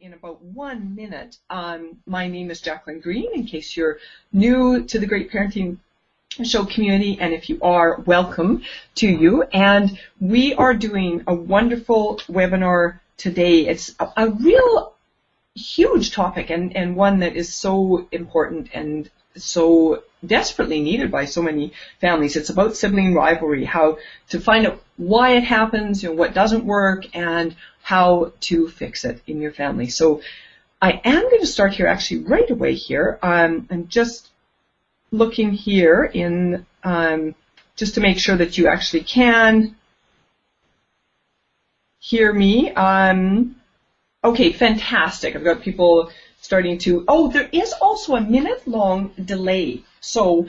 In about 1 minute. My name is Jacqueline Green, in case you're new to the Great Parenting Show community, and if you are, welcome to you. And we are doing a wonderful webinar today. It's a real huge topic and one that is so important and so desperately needed by so many families. It's about sibling rivalry, how to find out why it happens, what doesn't work, and how to fix it in your family. So I am going to start here actually right away here. I'm just looking here in just to make sure that you actually can hear me. Okay, fantastic. I've got people starting to, there is also a minute-long delay. So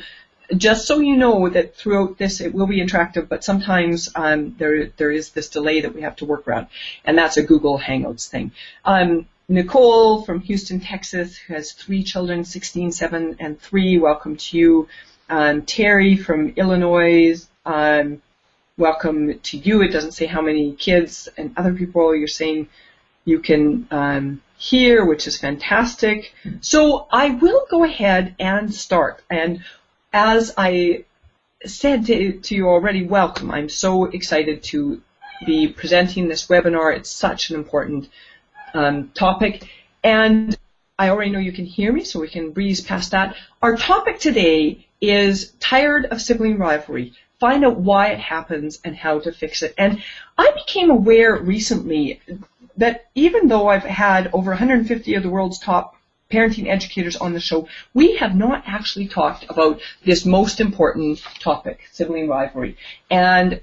just so you know that throughout this it will be interactive, but sometimes there is this delay that we have to work around, and that's a Google Hangouts thing. Nicole from Houston, Texas, who has 3 children, 16, 7, and 3. Welcome to you. Terry from Illinois, welcome to you. It doesn't say how many kids and other people you're saying you can hear, which is fantastic. So I will go ahead and start. And as I said to you already, welcome. I'm so excited to be presenting this webinar. It's such an important topic. And I already know you can hear me, so we can breeze past that. Our topic today is tired of sibling rivalry. Find out why it happens and how to fix it. And I became aware recently that even though I've had over 150 of the world's top parenting educators on the show, we have not actually talked about this most important topic, sibling rivalry. And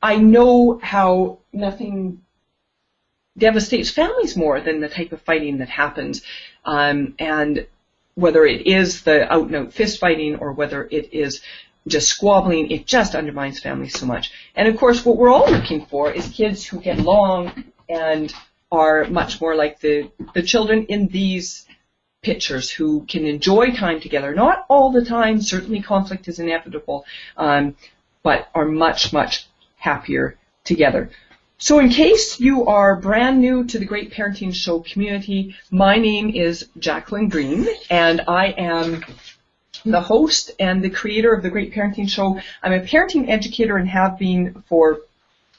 I know how nothing devastates families more than the type of fighting that happens. And whether it is the out-and-out fist fighting or whether it is just squabbling, it just undermines families so much. And of course, what we're all looking for is kids who get along and are much more like the children in these pictures, who can enjoy time together. Not all the time, certainly conflict is inevitable, but are much, much happier together. So in case you are brand new to the Great Parenting Show community, my name is Jacqueline Green, and I am the host and the creator of the Great Parenting Show. I'm a parenting educator and have been for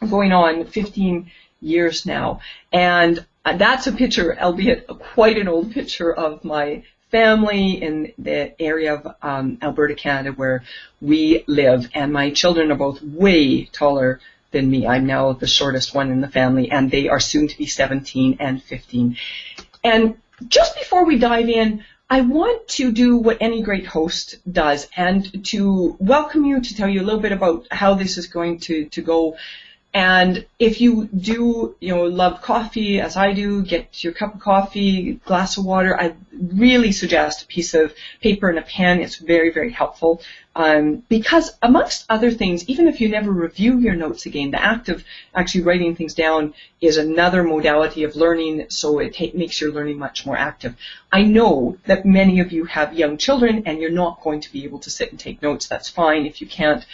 going on 15 years now. And that's a picture, albeit quite an old picture, of my family in the area of Alberta, Canada, where we live. And my children are both way taller than me. I'm now the shortest one in the family, and they are soon to be 17 and 15. And just before we dive in, I want to do what any great host does, and to welcome you, to tell you a little bit about how this is going to go. And if you do, love coffee, as I do, get your cup of coffee, glass of water, I really suggest a piece of paper and a pen. It's very, very helpful. Because amongst other things, even if you never review your notes again, the act of actually writing things down is another modality of learning, so it makes your learning much more active. I know that many of you have young children and you're not going to be able to sit and take notes. That's fine if you can't.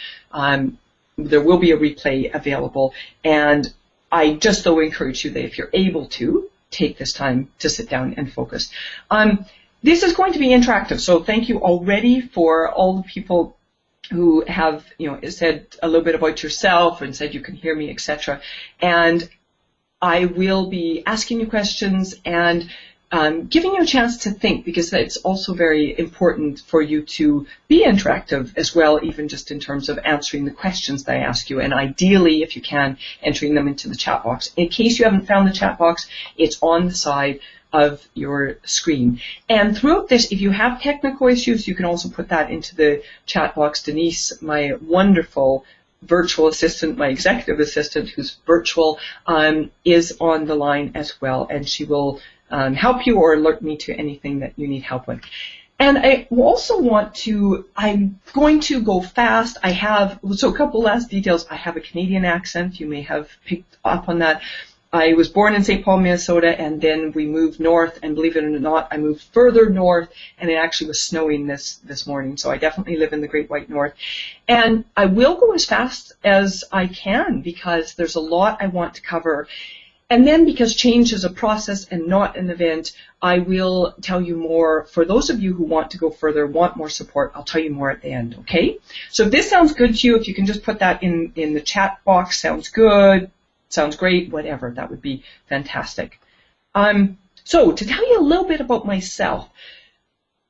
There will be a replay available, and I just though encourage you that if you're able to, take this time to sit down and focus. This is going to be interactive, so thank you already for all the people who have said a little bit about yourself and said you can hear me, etc. And I will be asking you questions and giving you a chance to think, because it's also very important for you to be interactive as well, even just in terms of answering the questions that I ask you, and ideally, if you can, entering them into the chat box. In case you haven't found the chat box, it's on the side of your screen. And throughout this, if you have technical issues, you can also put that into the chat box. Denise, my wonderful virtual assistant, my executive assistant, who's virtual, is on the line as well, and she will help you or alert me to anything that you need help with. And I also want to, I'm going to go fast. So a couple last details. I have a Canadian accent. You may have picked up on that. I was born in St. Paul, Minnesota, and then we moved north, and believe it or not, I moved further north, and it actually was snowing this morning, so I definitely live in the Great White North. And I will go as fast as I can, because there's a lot I want to cover. And then, because change is a process and not an event, I will tell you more. For those of you who want to go further, want more support, I'll tell you more at the end, okay? So if this sounds good to you, if you can just put that in the chat box, sounds good, sounds great, whatever, that would be fantastic. So to tell you a little bit about myself,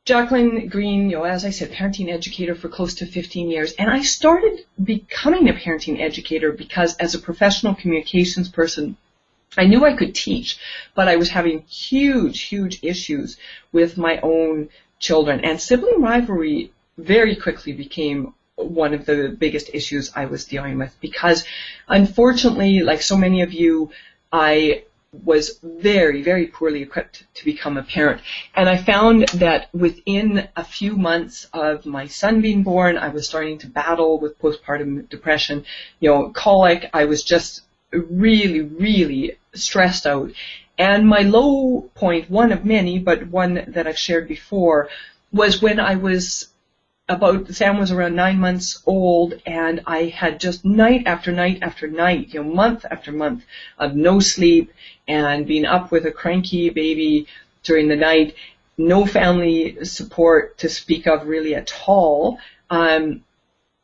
Jacqueline Green, as I said, parenting educator for close to 15 years. And I started becoming a parenting educator because as a professional communications person, I knew I could teach, but I was having huge issues with my own children. And sibling rivalry very quickly became one of the biggest issues I was dealing with because, unfortunately, like so many of you, I was very poorly equipped to become a parent. And I found that within a few months of my son being born, I was starting to battle with postpartum depression, colic. I was just really stressed out. And my low point, one of many, but one that I've shared before, was when Sam was around 9 months old, and I had just night after night after night, month after month of no sleep and being up with a cranky baby during the night, no family support to speak of really at all. And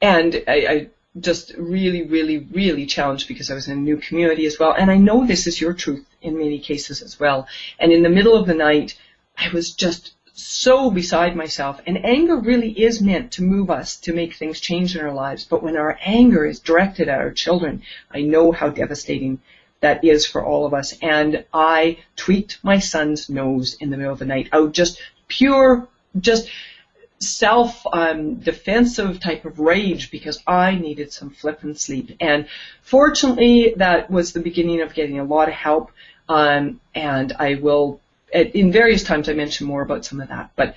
I just really challenged because I was in a new community as well. And I know this is your truth in many cases as well. And in the middle of the night, I was just so beside myself. And anger really is meant to move us, to make things change in our lives. But when our anger is directed at our children, I know how devastating that is for all of us. And I tweaked my son's nose in the middle of the night out, just self-defensive type of rage because I needed some flippin' sleep. And fortunately, that was the beginning of getting a lot of help. And I will, in various times, I mention more about some of that. But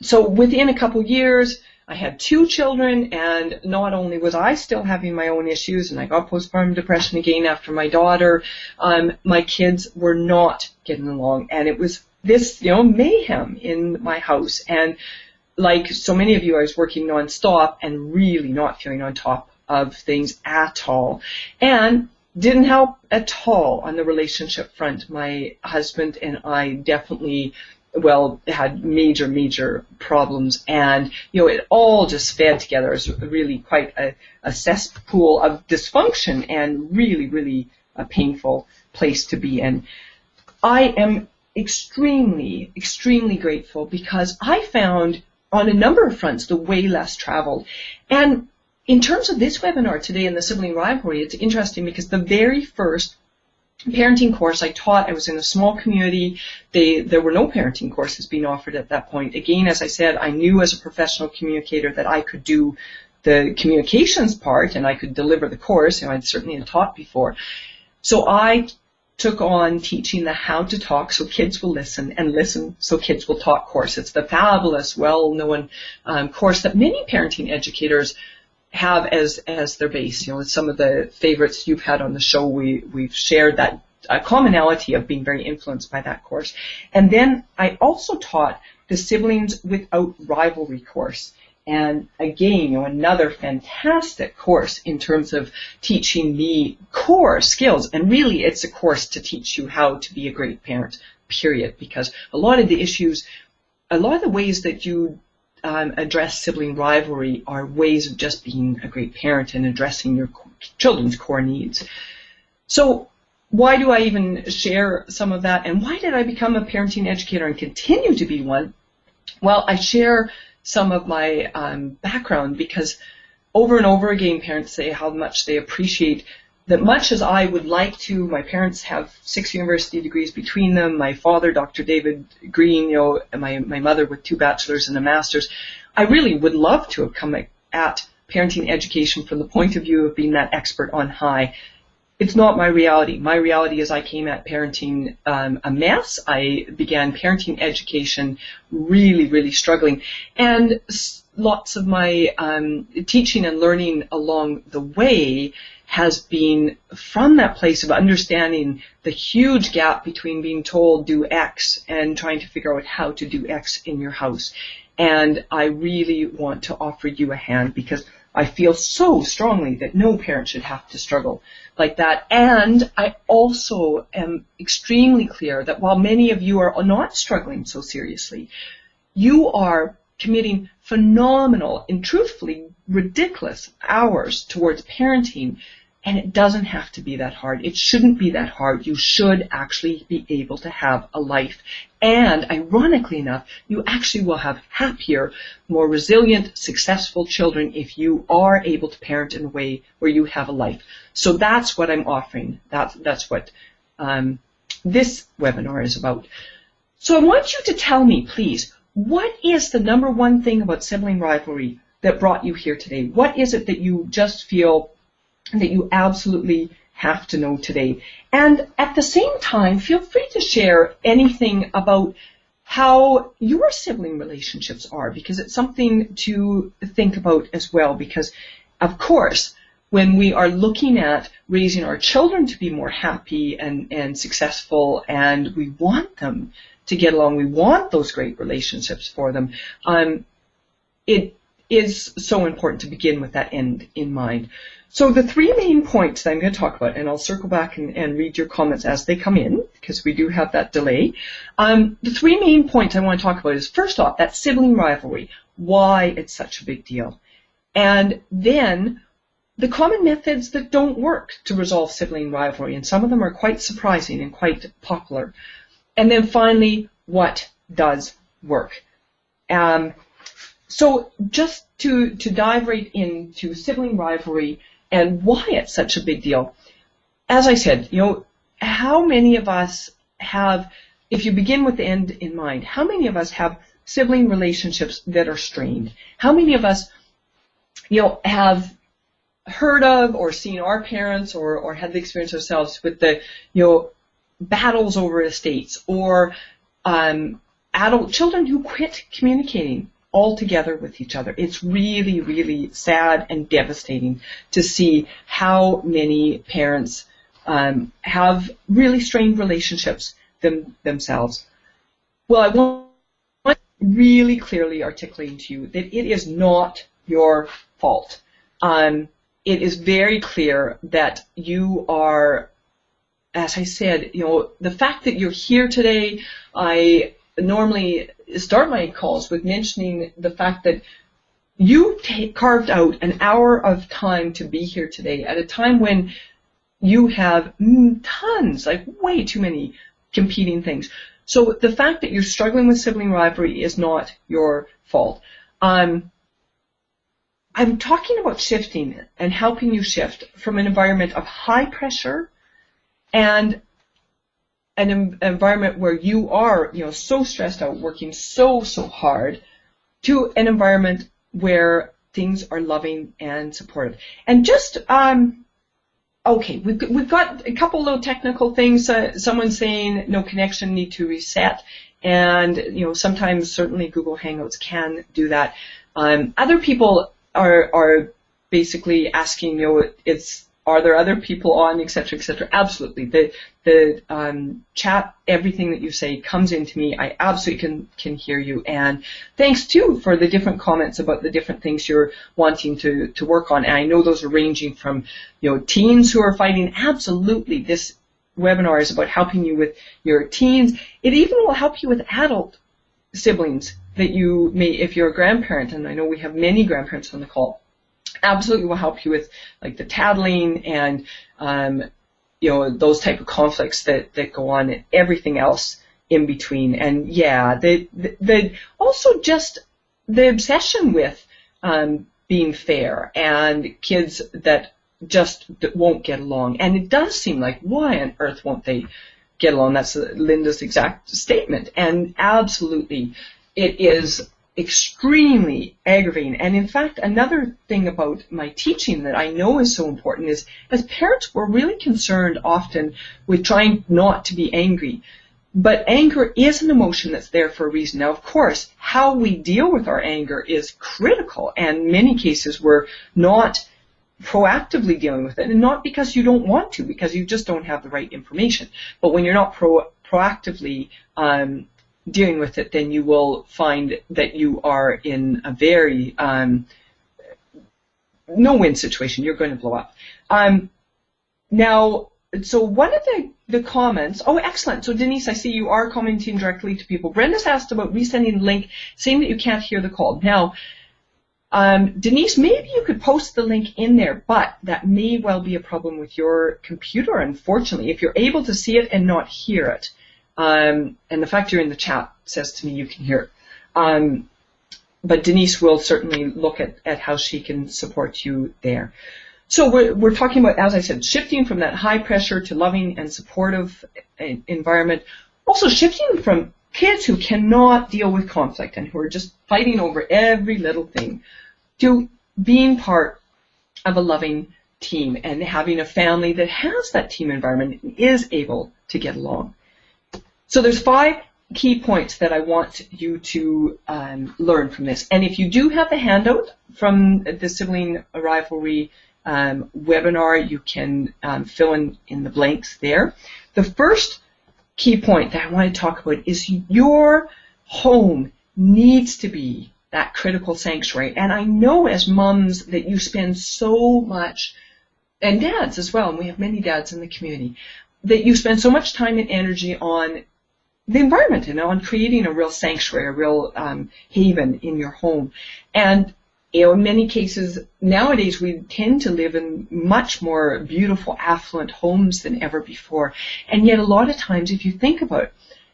so within a couple years, I had 2 children, and not only was I still having my own issues, and I got postpartum depression again after my daughter, my kids were not getting along, and it was this, mayhem in my house. And like so many of you, I was working nonstop and really not feeling on top of things at all. And didn't help at all on the relationship front. My husband and I definitely, had major problems. And, it all just fed together. It was really quite a cesspool of dysfunction and really a painful place to be in. I am extremely grateful because I found on a number of fronts the way less traveled. And in terms of this webinar today in the sibling rivalry, it's interesting because the very first parenting course I taught, I was in a small community. There were no parenting courses being offered at that point. Again, as I said, I knew as a professional communicator that I could do the communications part and I could deliver the course. I'd certainly had taught before. So I took on teaching the How to Talk So Kids Will Listen and Listen So Kids Will Talk course. It's the fabulous, well-known course that many parenting educators have as their base. Some of the favorites you've had on the show, we've shared that commonality of being very influenced by that course. And then I also taught the Siblings Without Rivalry course. And again, another fantastic course in terms of teaching the core skills. And really, it's a course to teach you how to be a great parent, period. Because a lot of the issues, a lot of the ways that you address sibling rivalry are ways of just being a great parent and addressing your children's core needs. So why do I even share some of that? And why did I become a parenting educator and continue to be one? Well, I share some of my background because over and over again, parents say how much they appreciate that much as I would like to. My parents have 6 university degrees between them. My father, Dr. David Green, and my mother with 2 bachelors and a master's. I really would love to have come at parenting education from the point of view of being that expert on high. It's not my reality. My reality is I came at parenting a mess. I began parenting education really struggling. And lots of my teaching and learning along the way has been from that place of understanding the huge gap between being told do X and trying to figure out how to do X in your house. And I really want to offer you a hand because I feel so strongly that no parent should have to struggle like that. And I also am extremely clear that while many of you are not struggling so seriously, you are committing phenomenal and truthfully ridiculous hours towards parenting, and it doesn't have to be that hard. It shouldn't be that hard. You should actually be able to have a life. And ironically enough, you actually will have happier, more resilient, successful children if you are able to parent in a way where you have a life. So that's what I'm offering. That's what this webinar is about. So I want you to tell me, please, what is the number one thing about sibling rivalry that brought you here today? What is it that you just feel that you absolutely have to know today? And at the same time, feel free to share anything about how your sibling relationships are, because it's something to think about as well. Because, of course, when we are looking at raising our children to be more happy and successful, and we want them to get along, we want those great relationships for them, it is so important to begin with that end in mind. So the three main points that I'm going to talk about, and I'll circle back and read your comments as they come in, because we do have that delay. The three main points I want to talk about is, first off, that sibling rivalry, why it's such a big deal. And then the common methods that don't work to resolve sibling rivalry, and some of them are quite surprising and quite popular. And then finally, what does work. So just to dive right into sibling rivalry and why it's such a big deal. As I said, how many of us have, if you begin with the end in mind, how many of us have sibling relationships that are strained? How many of us, have heard of or seen our parents or had the experience ourselves with the, battles over estates, or adult children who quit communicating altogether with each other? It's really, really sad and devastating to see how many parents have really strained relationships themselves. Well, I want to really clearly articulate to you that it is not your fault. It is very clear that you are, as I said, the fact that you're here today, I normally start my calls with mentioning the fact that you carved out an hour of time to be here today at a time when you have tons, like way too many competing things. So the fact that you're struggling with sibling rivalry is not your fault. I'm talking about shifting and helping you shift from an environment of high pressure and an environment where you are, so stressed out, working so hard, to an environment where things are loving and supportive. And just, okay, we've got a couple little technical things. Someone's saying no connection, need to reset. And, sometimes certainly Google Hangouts can do that. Other people are basically asking, are there other people on, et cetera, et cetera? Absolutely. The chat, everything that you say comes into me. I absolutely can hear you. And thanks, too, for the different comments about the different things you're wanting to work on. And I know those are ranging from, teens who are fighting. Absolutely. This webinar is about helping you with your teens. It even will help you with adult siblings that you may, if you're a grandparent, and I know we have many grandparents on the call. Absolutely will help you with like the tattling and those type of conflicts that go on, and everything else in between. And yeah, the also just the obsession with being fair and kids that just won't get along. And it does seem like, why on earth won't they get along? That's Linda's exact statement. And absolutely, it is extremely aggravating. And in fact, another thing about my teaching that I know is so important is, as parents, we're really concerned often with trying not to be angry. But anger is an emotion that's there for a reason. Now, of course, how we deal with our anger is critical, and in many cases we're not proactively dealing with it, and not because you don't want to, because you just don't have the right information. But when you're not proactively dealing with it, then you will find that you are in a very no-win situation. You're going to blow up. Now, so one of the comments, oh, excellent. So Denise, I see you are commenting directly to people. Brenda's asked about resending the link, saying that you can't hear the call. Now, Denise, maybe you could post the link in there, but that may well be a problem with your computer, unfortunately. If you're able to see it and not hear it, and the fact you're in the chat says to me you can hear it. But Denise will certainly look at how she can support you there. So we're talking about, as I said, shifting from that high pressure to loving and supportive environment. Also shifting from kids who cannot deal with conflict and who are just fighting over every little thing to being part of a loving team and having a family that has that team environment and is able to get along. So there's 5 key points that I want you to learn from this. And if you do have the handout from the Sibling Rivalry webinar, you can fill in the blanks there. The first key point that I want to talk about is your home needs to be that critical sanctuary. And I know as moms that you spend so much, and dads as well, and we have many dads in the community, that you spend so much time and energy on the environment and on creating a real sanctuary, a real haven in your home. And in many cases, nowadays, we tend to live in much more beautiful, affluent homes than ever before. And yet, a lot of times, if you think about it,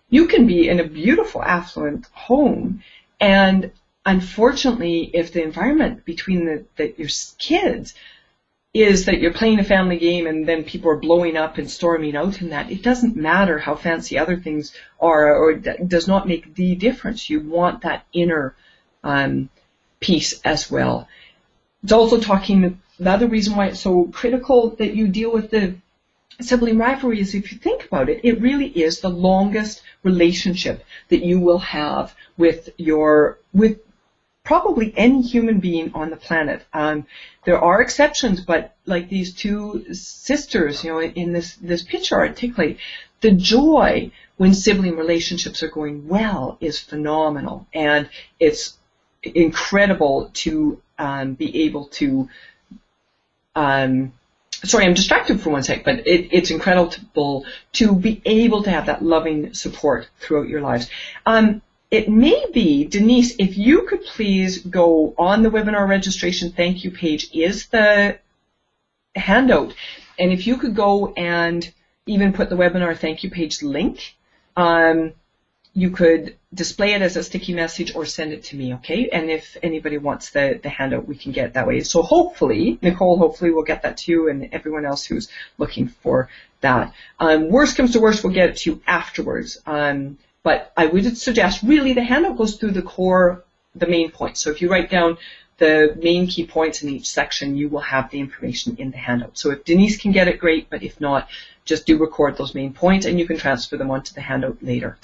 you can be in a beautiful, affluent home, and unfortunately, if the environment between your kids is that you're playing a family game and then people are blowing up and storming out in that, it doesn't matter how fancy other things are, or it does not make the difference. You want that inner piece as well. It's also talking, the other reason why it's so critical that you deal with the sibling rivalry is, if you think about it, it really is the longest relationship that you will have with probably any human being on the planet. There are exceptions, but like these 2 sisters, in this picture articulate, the joy when sibling relationships are going well is phenomenal, and it's incredible to be able to, sorry, I'm distracted for one sec, but it's incredible to be able to have that loving support throughout your lives. It may be, Denise, if you could please go on the webinar registration thank you page is the handout, and if you could go and even put the webinar thank you page link, you could display it as a sticky message or send it to me, okay? And if anybody wants the handout, we can get it that way. So hopefully, Nicole, hopefully we'll get that to you and everyone else who's looking for that. Worst comes to worst, we'll get it to you afterwards. But I would suggest, really, the handout goes through the main points. So if you write down the main key points in each section, you will have the information in the handout. So if Denise can get it, great, but if not, just do record those main points and you can transfer them onto the handout later.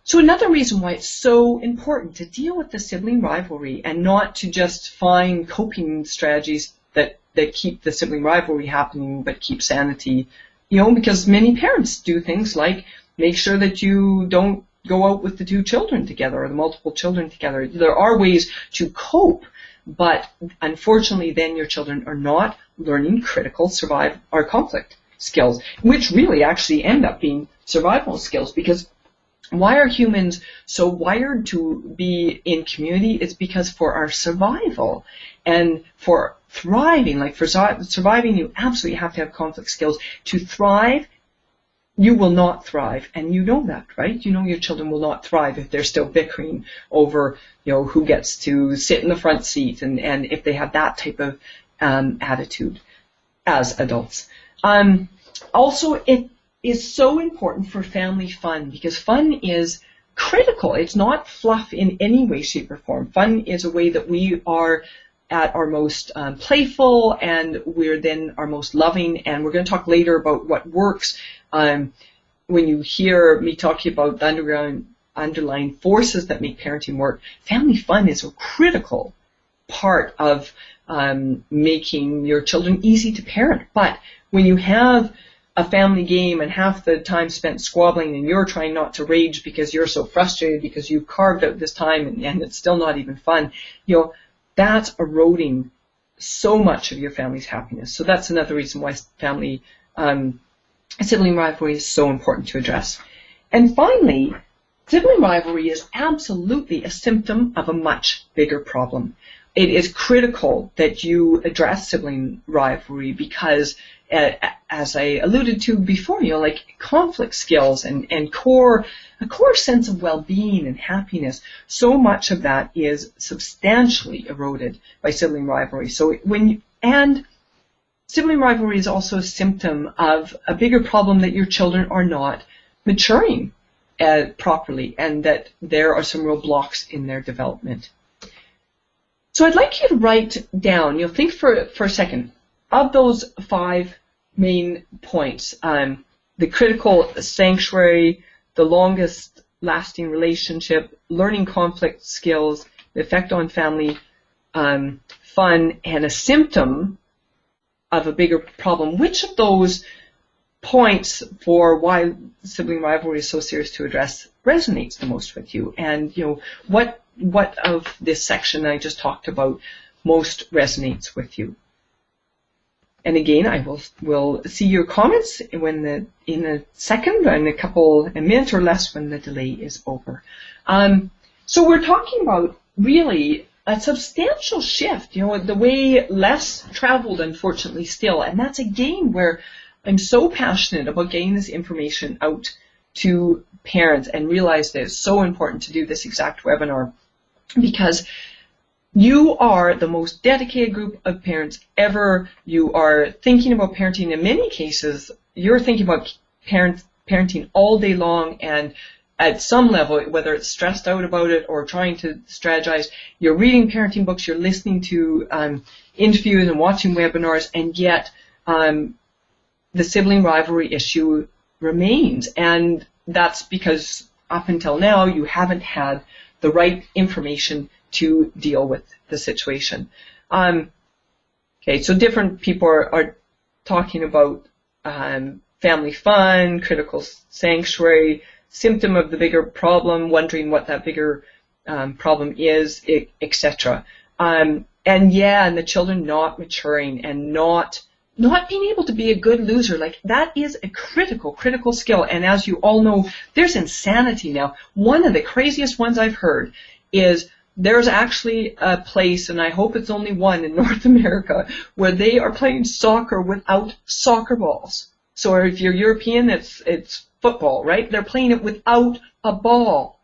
So another reason why it's so important to deal with the sibling rivalry and not to just find coping strategies that keep the sibling rivalry happening but keep sanity, because many parents do things like make sure that you don't go out with the 2 children together or the multiple children together. There are ways to cope, but unfortunately then your children are not learning critical conflict skills, which really actually end up being survival skills. Because why are humans so wired to be in community? It's because for our survival and for thriving, like for surviving, you absolutely have to have conflict skills. To thrive, you will not thrive, and you know that, right? You know your children will not thrive if they're still bickering over, who gets to sit in the front seat, and if they have that type of attitude as adults. Also, it is so important for family fun, because fun is critical. It's not fluff in any way, shape, or form. Fun is a way that we are at our most playful, and we're then our most loving, and we're going to talk later about what works. When you hear me talking about the underlying forces that make parenting work, family fun is a critical part of making your children easy to parent. But when you have a family game and half the time spent squabbling and you're trying not to rage because you're so frustrated because you've carved out this time and it's still not even fun, that's eroding so much of your family's happiness. So that's another reason why sibling rivalry is so important to address. And finally, sibling rivalry is absolutely a symptom of a much bigger problem. It is critical that you address sibling rivalry because, as I alluded to before, like conflict skills and a core sense of well-being and happiness, so much of that is substantially eroded by sibling rivalry. So sibling rivalry is also a symptom of a bigger problem, that your children are not maturing properly, and that there are some real blocks in their development. So I'd like you to write down, think for a second, of those 5 main points, the critical sanctuary, the longest lasting relationship, learning conflict skills, the effect on family fun, and a symptom of a bigger problem. Which of those points for why sibling rivalry is so serious to address resonates the most with you? And what of this section I just talked about most resonates with you? And again, I will see your comments in a second, in a minute or less, when the delay is over. So we're talking about really a substantial shift, the way less traveled, unfortunately, still. And that's again where I'm so passionate about getting this information out to parents, and realize that it's so important to do this exact webinar, because you are the most dedicated group of parents ever. You are thinking about parenting. In many cases, you're thinking about parenting all day long, and at some level, whether it's stressed out about it or trying to strategize, you're reading parenting books, you're listening to interviews and watching webinars, and yet the sibling rivalry issue remains. And that's because up until now, you haven't had the right information to deal with the situation. Okay, so different people are talking about family fun, critical sanctuary, symptom of the bigger problem, wondering what that bigger problem is, etc. And the children not maturing and not being able to be a good loser. Like, that is a critical skill. And as you all know, there's insanity now. One of the craziest ones I've heard is there's actually a place, and I hope it's only one in North America, where they are playing soccer without soccer balls. So if you're European, it's football, right? They're playing it without a ball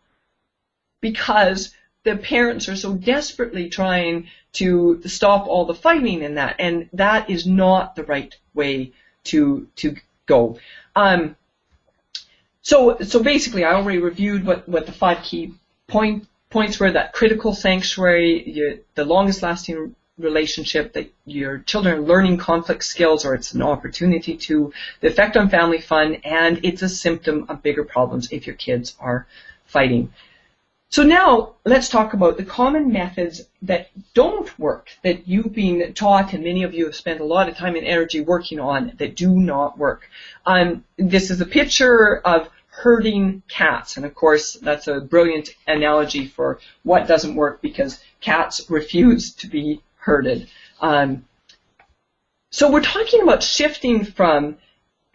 because the parents are so desperately trying to stop all the fighting in that, and that is not the right way to go. So basically, I already reviewed what the 5 key points were: that critical sanctuary, the longest lasting relationship, that your children are learning conflict skills, or it's an opportunity to, the effect on family fun, and it's a symptom of bigger problems if your kids are fighting. So now let's talk about the common methods that don't work, that you've been taught, and many of you have spent a lot of time and energy working on, that do not work. This is a picture of herding cats, and of course that's a brilliant analogy for what doesn't work, because cats refuse to be herded. So we're talking about shifting from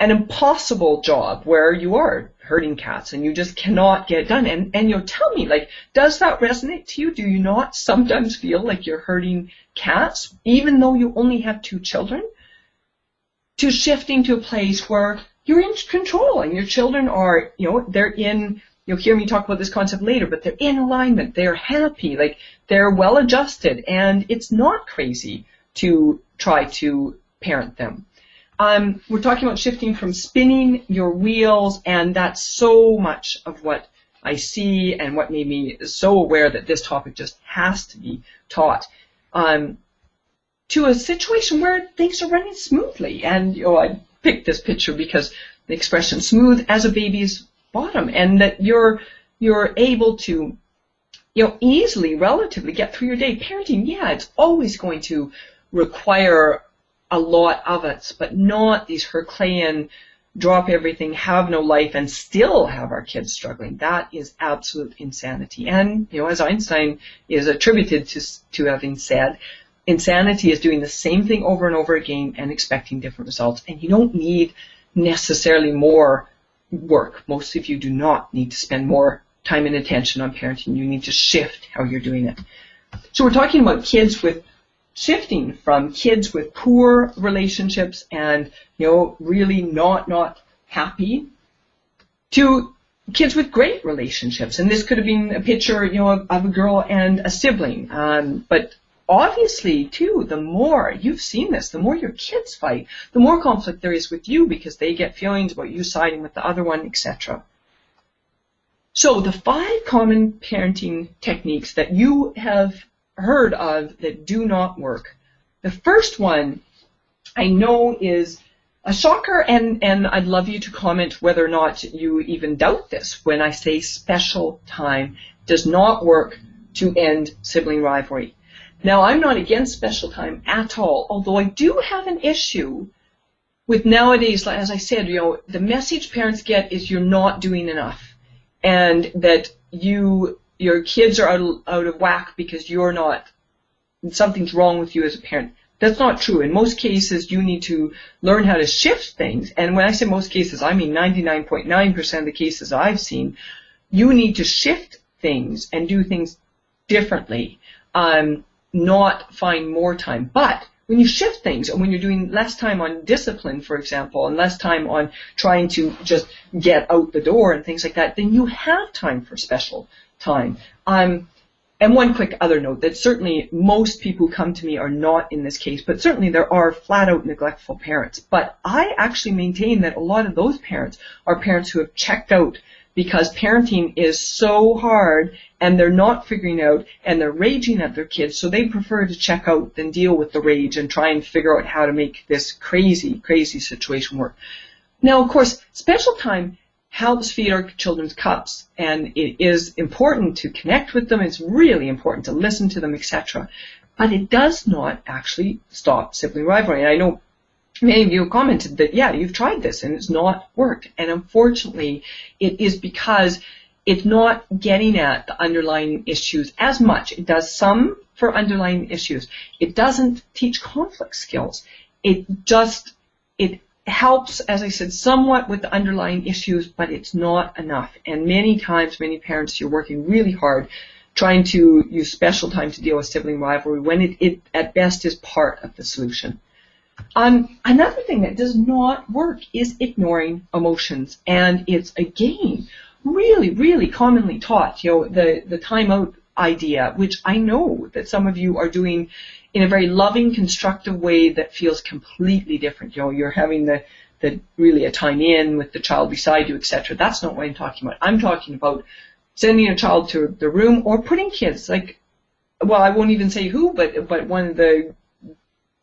an impossible job where you are herding cats and you just cannot get it done. And you'll tell me, like, does that resonate to you? Do you not sometimes feel like you're herding cats, even though you only have 2 children? To shifting to a place where you're in control and your children are, they're in, you'll hear me talk about this concept later, but they're in alignment, they're happy, like they're well adjusted, and it's not crazy to try to parent them. We're talking about shifting from spinning your wheels, and that's so much of what I see and what made me so aware that this topic just has to be taught, to a situation where things are running smoothly. And I picked this picture because the expression "smooth as a baby's bottom," and that you're able to easily, relatively get through your day. Parenting, it's always going to require a lot of it, but not these Herculean drop everything, have no life, and still have our kids struggling. That is absolute insanity. And, as Einstein is attributed to having said, insanity is doing the same thing over and over again and expecting different results. And you don't need necessarily more work. Most of you do not need to spend more time and attention on parenting. You need to shift how you're doing it. So we're talking about kids with shifting from kids with poor relationships and, really not happy to kids with great relationships. And this could have been a picture, of a girl and a sibling. But obviously, too, the more you've seen this, the more your kids fight, the more conflict there is with you because they get feelings about you siding with the other one, etc. So the 5 common parenting techniques that you have heard of that do not work. The first one I know is a shocker, and I'd love you to comment whether or not you even doubt this when I say special time does not work to end sibling rivalry. Now, I'm not against special time at all, although I do have an issue with nowadays, as I said, the message parents get is you're not doing enough, and that your kids are out of whack because you're not, something's wrong with you as a parent. That's not true. In most cases, you need to learn how to shift things. And when I say most cases, I mean 99.9% of the cases I've seen. You need to shift things and do things differently, not find more time. But when you shift things and when you're doing less time on discipline, for example, and less time on trying to just get out the door and things like that, then you have time for special time. And one quick other note, that certainly most people who come to me are not in this case, but certainly there are flat-out neglectful parents. But I actually maintain that a lot of those parents are parents who have checked out because parenting is so hard and they're not figuring out and they're raging at their kids, so they prefer to check out than deal with the rage and try and figure out how to make this crazy, crazy situation work. Now, of course, special time helps feed our children's cups, and it is important to connect with them. It's really important to listen to them, etc. But it does not actually stop sibling rivalry. And I know many of you have commented that, yeah, you've tried this and it's not worked. And unfortunately, it is because it's not getting at the underlying issues as much. It does some for underlying issues. It doesn't teach conflict skills. It helps, as I said, somewhat with the underlying issues, but it's not enough. And many times, many parents, you're working really hard trying to use special time to deal with sibling rivalry when it at best is part of the solution. Another thing that does not work is ignoring emotions. And it's, again, really, really commonly taught, the timeout idea, which I know that some of you are doing in a very loving, constructive way that feels completely different. You're having the really a time in with the child beside you, etc. That's not what I'm talking about. I'm talking about sending a child to the room or putting kids, I won't even say who, but one of the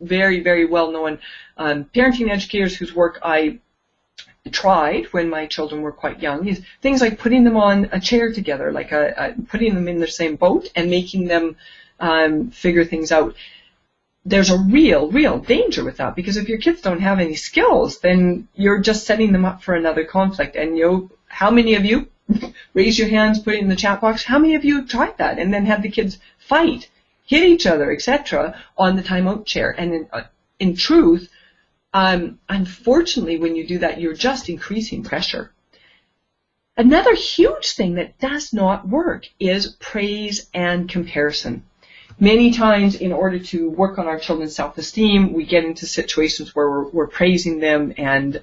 very, very well-known parenting educators whose work I tried when my children were quite young is things like putting them on a chair together, like putting them in the same boat and making them figure things out. There's a real, real danger with that, because if your kids don't have any skills, then you're just setting them up for another conflict. And how many of you, raise your hands, put it in the chat box, how many of you have tried that and then had the kids fight, hit each other, etc. on the timeout chair? And in truth, unfortunately, when you do that, you're just increasing pressure. Another huge thing that does not work is praise and comparison. Many times, in order to work on our children's self-esteem, we get into situations where we're praising them and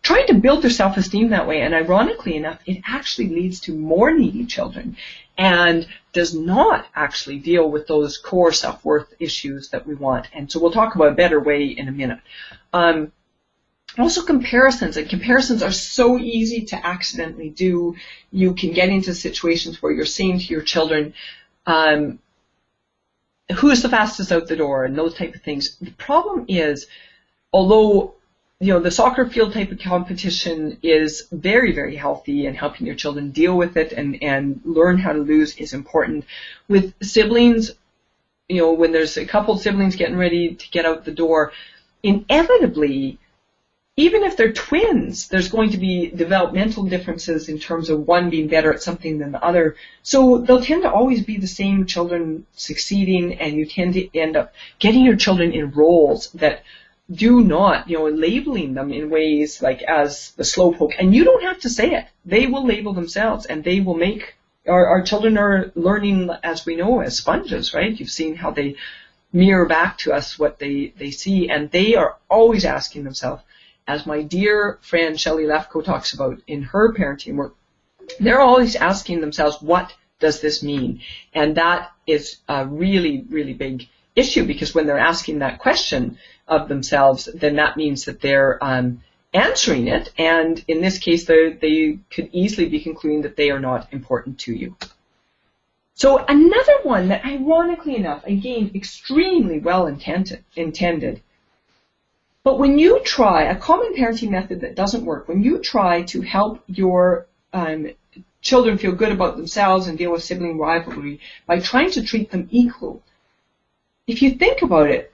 trying to build their self-esteem that way. And ironically enough, it actually leads to more needy children and does not actually deal with those core self-worth issues that we want. And so we'll talk about a better way in a minute. Also comparisons, and comparisons are so easy to accidentally do. You can get into situations where you're saying to your children, who's the fastest out the door, and those type of things. The problem is, although the soccer field type of competition is very, very healthy, and helping your children deal with it and learn how to lose is important. With siblings, when there's a couple siblings getting ready to get out the door, inevitably even if they're twins, there's going to be developmental differences in terms of one being better at something than the other. So they'll tend to always be the same children succeeding, and you tend to end up getting your children in roles that do not, labeling them in ways like as the slowpoke. And you don't have to say it. They will label themselves, and they will make, our children are learning, as we know, as sponges, right? You've seen how they mirror back to us what they see, and they are always asking themselves, as my dear friend Shelley Lefko talks about in her parenting work, they're always asking themselves, what does this mean? And that is a really, really big issue, because when they're asking that question of themselves, then that means that they're answering it, and in this case, they could easily be concluding that they are not important to you. So another one that, ironically enough, again, extremely well intended, but when you try, a common parenting method that doesn't work, when you try to help your children feel good about themselves and deal with sibling rivalry by trying to treat them equal, if you think about it,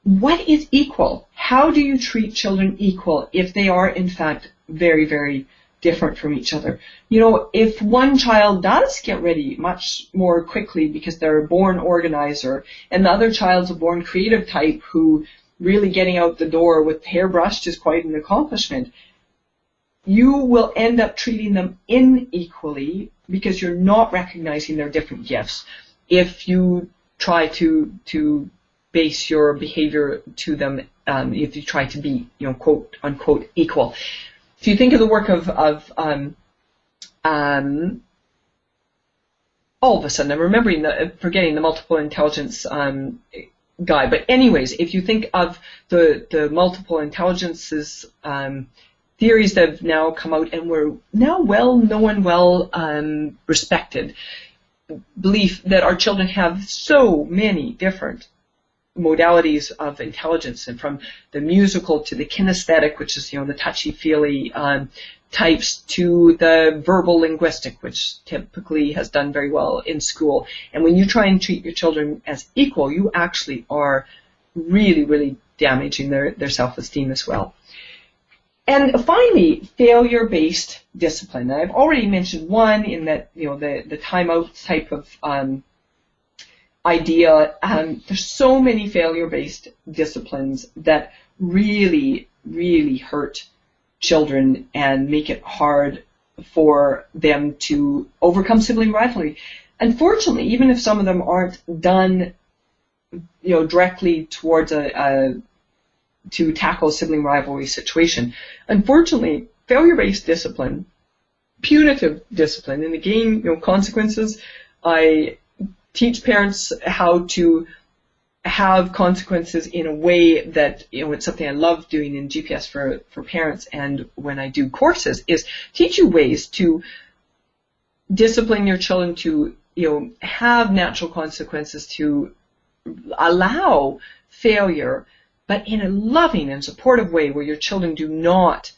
what is equal? How do you treat children equal if they are, in fact, very, very different from each other? If one child does get ready much more quickly because they're a born organizer, and the other child's a born creative type who really getting out the door with hair brushed is quite an accomplishment, you will end up treating them unequally because you're not recognizing their different gifts if you try to base your behavior to them, if you try to be, quote unquote, equal. If you think of the work of all of a sudden I'm forgetting the multiple intelligence guy. But anyways, if you think of the multiple intelligences theories that have now come out and were now well known, well respected, belief that our children have so many different modalities of intelligence, and from the musical to the kinesthetic, which is the touchy-feely types, to the verbal linguistic, which typically has done very well in school. And when you try and treat your children as equal, you actually are really, really damaging their self-esteem as well. And finally, failure-based discipline. Now, I've already mentioned one in that, the timeout type of idea. There's so many failure-based disciplines that really, really hurt children and make it hard for them to overcome sibling rivalry. Unfortunately, even if some of them aren't done, directly towards to tackle a sibling rivalry situation, unfortunately, failure-based discipline, punitive discipline, and again, consequences. I teach parents how to have consequences in a way that, it's something I love doing in GPS for parents, and when I do courses, is teach you ways to discipline your children to, have natural consequences, to allow failure, but in a loving and supportive way where your children do not,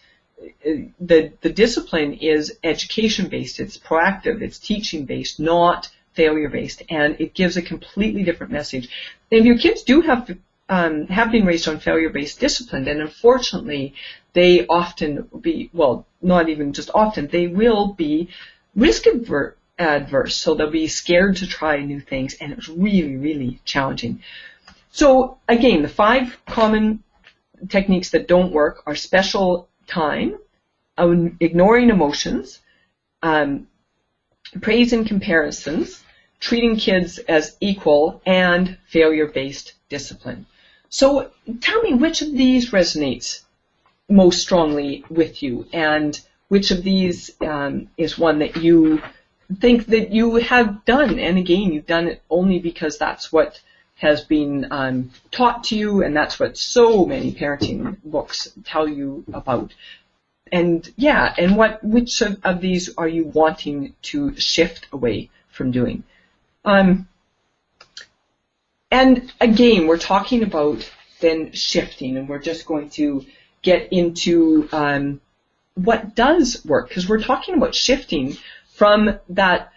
the discipline is education-based, it's proactive, it's teaching-based, not failure-based, and it gives a completely different message. And if your kids do have been raised on failure-based discipline, then unfortunately they often be, well, not even just often, they will be risk adverse, so they'll be scared to try new things, and it's really, really challenging. So again, the 5 common techniques that don't work are special time, ignoring emotions, praise and comparisons, treating kids as equal, and failure-based discipline. So tell me, which of these resonates most strongly with you, and which of these is one that you think that you have done, and again, you've done it only because that's what has been taught to you, and that's what so many parenting books tell you about. And yeah, and which of these are you wanting to shift away from doing? And again, we're talking about then shifting, and we're just going to get into what does work, because we're talking about shifting from that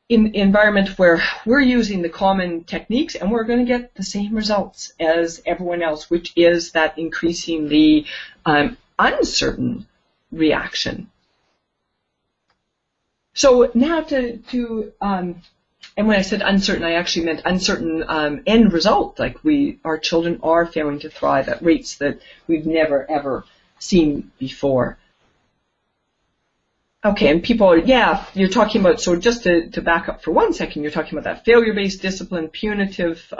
environment where we're using the common techniques and we're going to get the same results as everyone else, which is that increasingly uncertain reaction. So now and when I said uncertain, I actually meant uncertain end result. Like our children are failing to thrive at rates that we've never ever seen before. Okay, and people, you're talking about, so just to back up for 1 second, you're talking about that failure-based discipline, punitive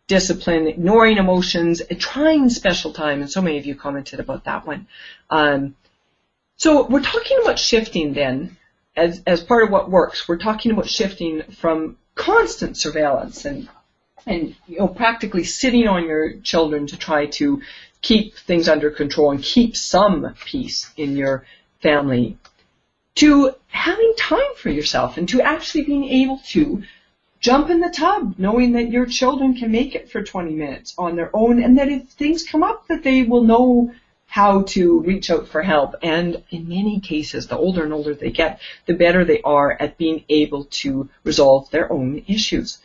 discipline, ignoring emotions, trying special time, and so many of you commented about that one. So we're talking about shifting then, as part of what works, we're talking about shifting from constant surveillance and practically sitting on your children to try to keep things under control and keep some peace in your family, to having time for yourself and to actually being able to jump in the tub, knowing that your children can make it for 20 minutes on their own, and that if things come up, that they will know how to reach out for help. And in many cases, the older and older they get, the better they are at being able to resolve their own issues.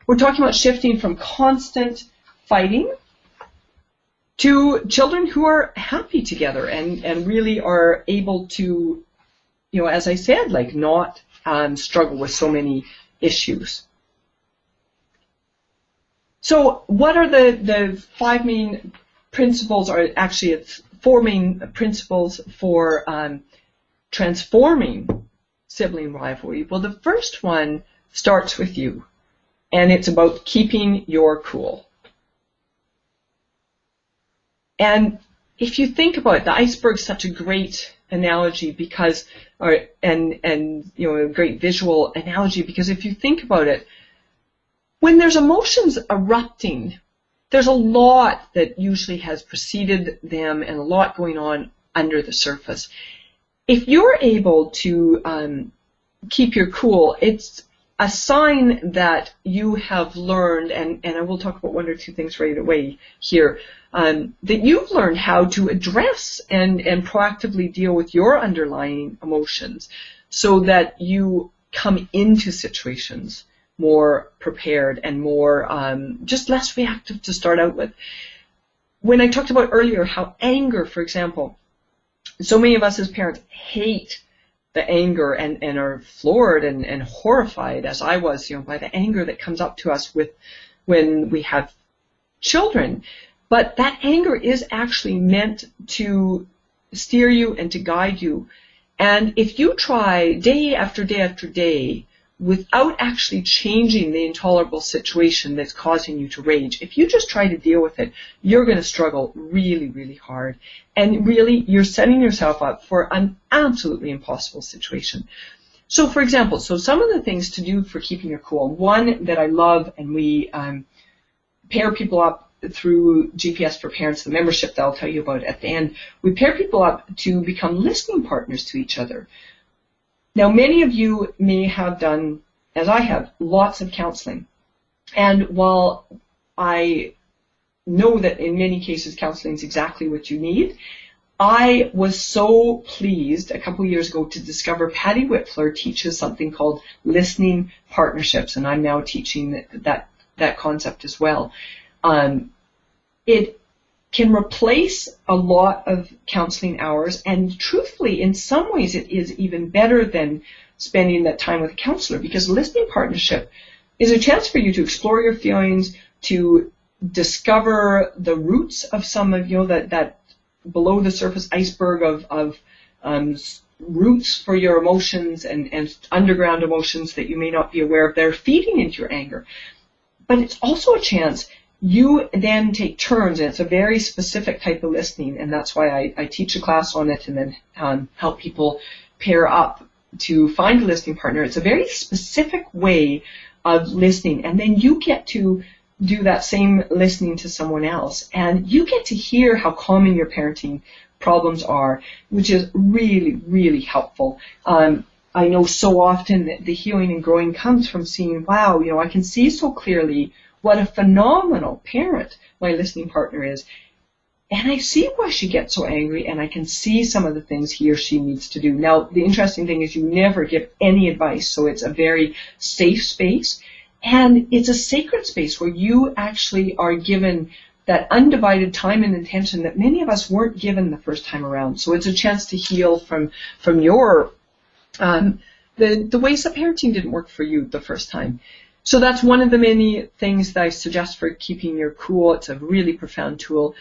We're talking about shifting from constant fighting to children who are happy together and really are able to, as I said, like not struggle with so many issues. So what are the 5 main principles, or actually it's 4 main principles for transforming sibling rivalry? Well, the first one starts with you, and it's about keeping your cool. And if you think about it, the iceberg is such a great analogy because, a great visual analogy, because if you think about it, when there's emotions erupting, there's a lot that usually has preceded them and a lot going on under the surface. If you're able to keep your cool, it's a sign that you have learned, and I will talk about 1 or 2 things right away here, that you've learned how to address and proactively deal with your underlying emotions so that you come into situations more prepared and more, just less reactive to start out with. When I talked about earlier how anger, for example, so many of us as parents hate the anger and are floored and horrified, as I was, by the anger that comes up to us when we have children. But that anger is actually meant to steer you and to guide you. And if you try day after day after day without actually changing the intolerable situation that's causing you to rage, if you just try to deal with it, you're going to struggle really, really hard. And really, you're setting yourself up for an absolutely impossible situation. So, for example, some of the things to do for keeping your cool, one that I love, and we pair people up through GPS for Parents, the membership that I'll tell you about at the end, we pair people up to become listening partners to each other. Now, many of you may have done, as I have, lots of counseling. And while I know that in many cases counseling is exactly what you need, I was so pleased a couple of years ago to discover Patty Whipler teaches something called listening partnerships, and I'm now teaching that concept as well. It can replace a lot of counseling hours, and truthfully, in some ways, it is even better than spending that time with a counselor, because listening partnership is a chance for you to explore your feelings, to discover the roots of some of that below the surface iceberg of roots for your emotions and underground emotions that you may not be aware of. They're feeding into your anger. But it's also a chance you then take turns, and it's a very specific type of listening, and that's why I teach a class on it and then help people pair up to find a listening partner. It's a very specific way of listening, and then you get to do that same listening to someone else, and you get to hear how common your parenting problems are, which is really, really helpful. I know so often that the healing and growing comes from seeing, wow, I can see so clearly what a phenomenal parent my listening partner is. And I see why she gets so angry, and I can see some of the things he or she needs to do. Now, the interesting thing is you never give any advice, so it's a very safe space, and it's a sacred space where you actually are given that undivided time and attention that many of us weren't given the first time around. So it's a chance to heal from your the ways that parenting didn't work for you the first time. So that's one of the many things that I suggest for keeping your cool. It's a really profound tool.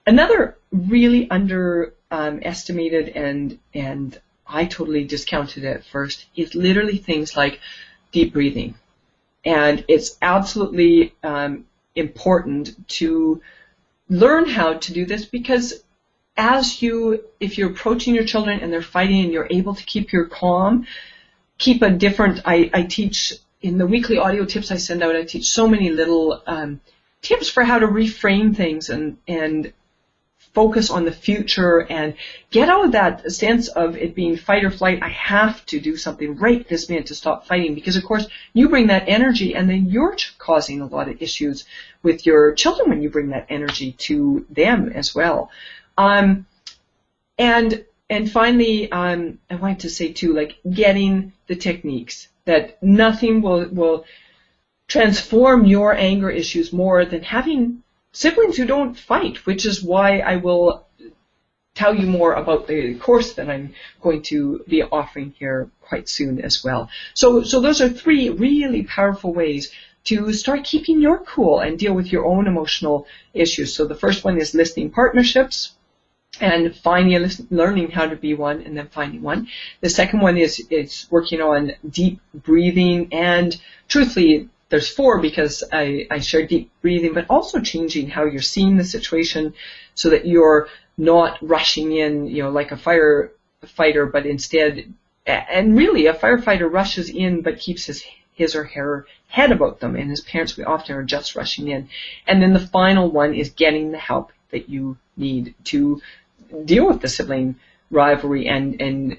Another really underestimated and I totally discounted it at first is literally things like deep breathing. And it's absolutely important to learn how to do this, because if you're approaching your children and they're fighting and you're able to keep your calm, I teach in the weekly audio tips I send out, I teach so many little tips for how to reframe things and focus on the future and get out of that sense of it being fight or flight. I have to do something right this minute to stop fighting, because of course you bring that energy and then you're causing a lot of issues with your children when you bring that energy to them as well. And finally, I wanted to say too, like getting the techniques, that nothing will transform your anger issues more than having siblings who don't fight, which is why I will tell you more about the course that I'm going to be offering here quite soon as well. So those are 3 really powerful ways to start keeping your cool and deal with your own emotional issues. So the first one is listening partnerships and learning how to be one and then finding one. The second one is working on deep breathing, and truthfully, there's 4 because I share deep breathing, but also changing how you're seeing the situation so that you're not rushing in, like a firefighter, but instead, and really a firefighter rushes in but keeps his or her head about them, and as parents we often are just rushing in. And then the final one is getting the help that you need to deal with the sibling rivalry and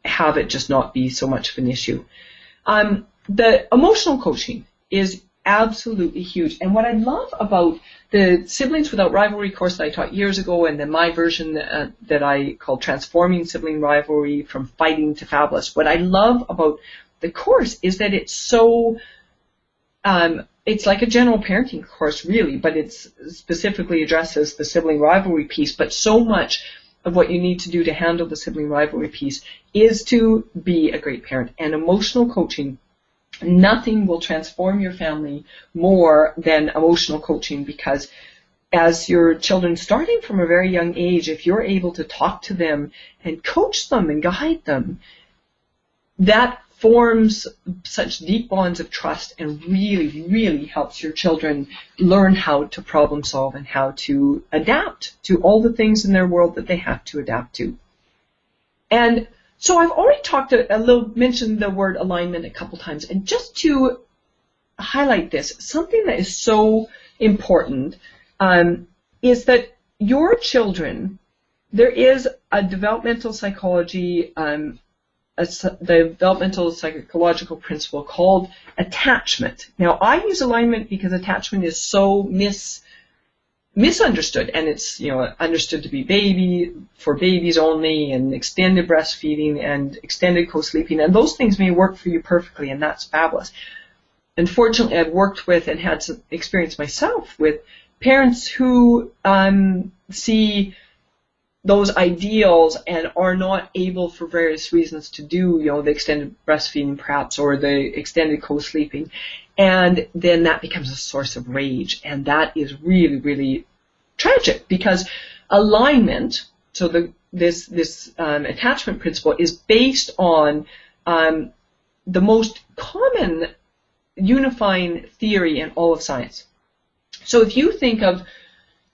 have it just not be so much of an issue. The emotional coaching is absolutely huge. And what I love about the Siblings Without Rivalry course that I taught years ago, and then my version that I called Transforming Sibling Rivalry from Fighting to Fabulous, what I love about the course is that it's so, it's like a general parenting course really, but it specifically addresses the sibling rivalry piece, but so much of what you need to do to handle the sibling rivalry piece is to be a great parent. And emotional coaching, nothing will transform your family more than emotional coaching, because as your children, starting from a very young age, if you're able to talk to them and coach them and guide them, that forms such deep bonds of trust and really, really helps your children learn how to problem solve and how to adapt to all the things in their world that they have to adapt to. And so I've already mentioned the word alignment a couple times, and just to highlight this, something that is so important is that your children, there is a developmental psychology, the developmental psychological principle called attachment. Now, I use alignment because attachment is so misunderstood, and it's understood to be for babies only, and extended breastfeeding and extended co-sleeping, and those things may work for you perfectly, and that's fabulous. Unfortunately, I've worked with and had some experience myself with parents who see those ideals and are not able for various reasons to do, the extended breastfeeding perhaps, or the extended co-sleeping. And then that becomes a source of rage. And that is really, really tragic, because alignment, so this attachment principle is based on the most common unifying theory in all of science. So if you think of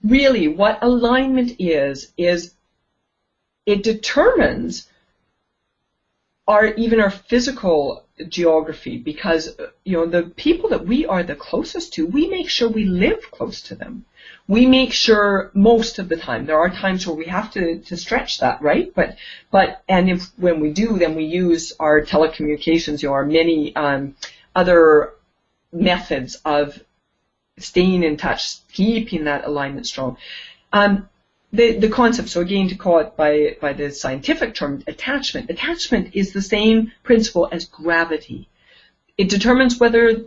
really what alignment is it determines even our physical geography, because the people that we are the closest to, we make sure we live close to them. We make sure most of the time. There are times where we have to stretch that, right? And when we do, then we use our telecommunications, our many other methods of staying in touch, keeping that alignment strong. the concept, so again, to call it by the scientific term, attachment. Attachment is the same principle as gravity. It determines whether,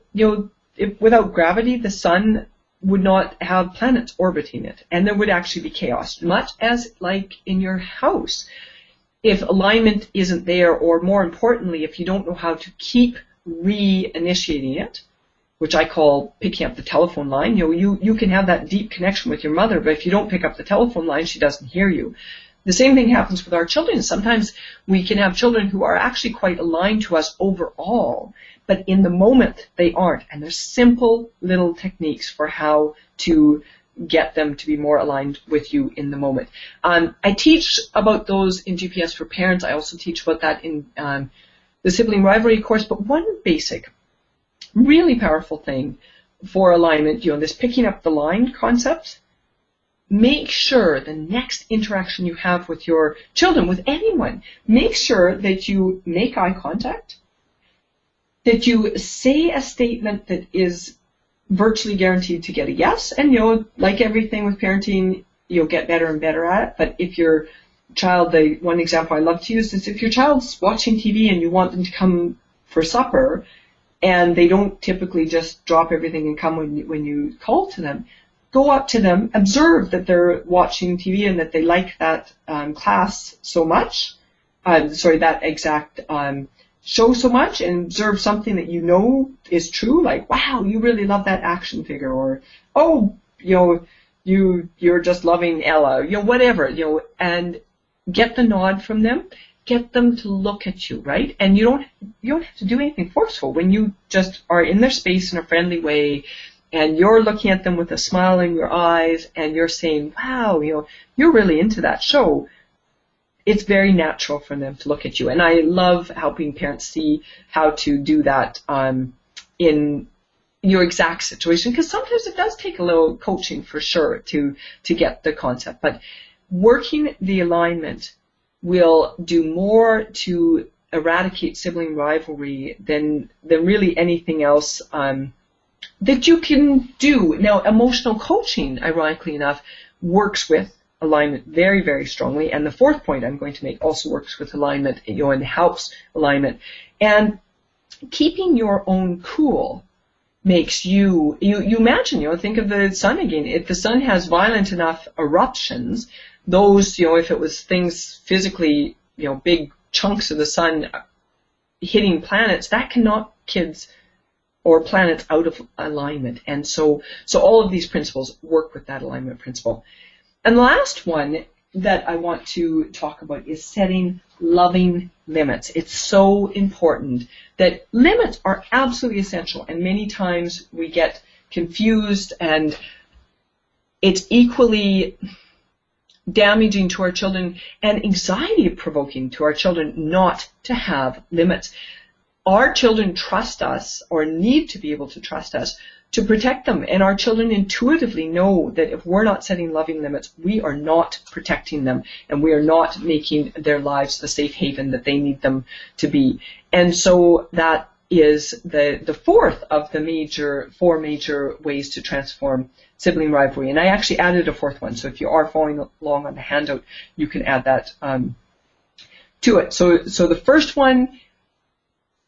if without gravity, the sun would not have planets orbiting it, and there would actually be chaos, much as like in your house. If alignment isn't there, or more importantly, if you don't know how to keep reinitiating it, which I call picking up the telephone line. You can have that deep connection with your mother, but if you don't pick up the telephone line, she doesn't hear you. The same thing happens with our children. Sometimes we can have children who are actually quite aligned to us overall, but in the moment they aren't. And there's simple little techniques for how to get them to be more aligned with you in the moment. I teach about those in GPS for Parents. I also teach about that in the Sibling Rivalry course. But one basic, really powerful thing for alignment, this picking up the line concept, make sure the next interaction you have with your children, with anyone, make sure that you make eye contact, that you say a statement that is virtually guaranteed to get a yes, and like everything with parenting, you'll get better and better at it. But if your child, the one example I love to use is if your child's watching TV and you want them to come for supper, and they don't typically just drop everything and come when you call to them, go up to them, observe that they're watching TV and that they like that class so much, that exact show so much, and observe something that is true, like, wow, you really love that action figure, or, oh, you're just loving Ella, whatever, and get the nod from them. Get them to look at you, right? And you don't have to do anything forceful. When you just are in their space in a friendly way, and you're looking at them with a smile in your eyes, and you're saying, wow, you're really into that show, it's very natural for them to look at you. And I love helping parents see how to do that in your exact situation, because sometimes it does take a little coaching for sure to get the concept. But working the alignment will do more to eradicate sibling rivalry than really anything else that you can do. Now, emotional coaching, ironically enough, works with alignment very, very strongly. And the fourth point I'm going to make also works with alignment, and helps alignment. And keeping your own cool makes you imagine, think of the sun again. If the sun has violent enough eruptions, those, if it was things physically, big chunks of the sun hitting planets, that can knock kids or planets out of alignment. And so all of these principles work with that alignment principle. And the last one that I want to talk about is setting loving limits. It's so important that limits are absolutely essential, and many times we get confused, and it's equally damaging to our children and anxiety provoking to our children not to have limits. Our children trust us, or need to be able to trust us, to protect them, and our children intuitively know that if we're not setting loving limits, we are not protecting them, and we are not making their lives the safe haven that they need them to be. And so that is the fourth of the four major ways to transform sibling rivalry. And I actually added a fourth one, so if you are following along on the handout, you can add that to it. So the first one,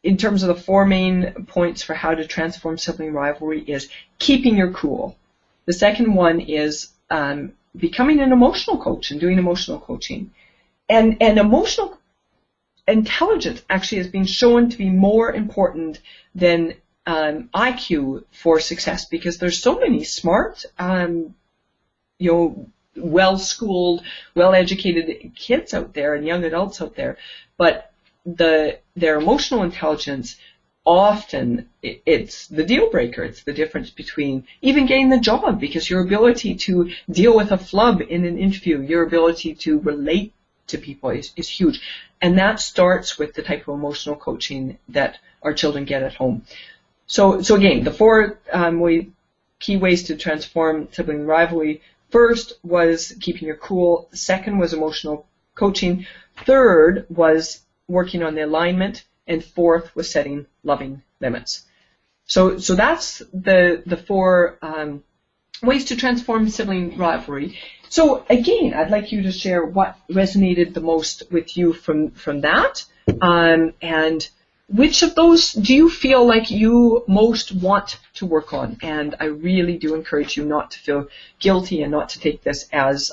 in terms of the four main points for how to transform sibling rivalry, is keeping your cool. The second one is becoming an emotional coach and doing emotional coaching. And emotional intelligence actually has been shown to be more important than IQ for success, because there's so many smart, well-schooled, well-educated kids out there and young adults out there, but their emotional intelligence, often it's the deal breaker. It's the difference between even getting the job, because your ability to deal with a flub in an interview, your ability to relate to people is huge. And that starts with the type of emotional coaching that our children get at home. So again, the four key ways to transform sibling rivalry. First was keeping your cool. Second was emotional coaching. Third was working on the alignment, and fourth was setting loving limits. So that's the four ways to transform sibling rivalry. So again, I'd like you to share what resonated the most with you from that, and which of those do you feel like you most want to work on? And I really do encourage you not to feel guilty and not to take this as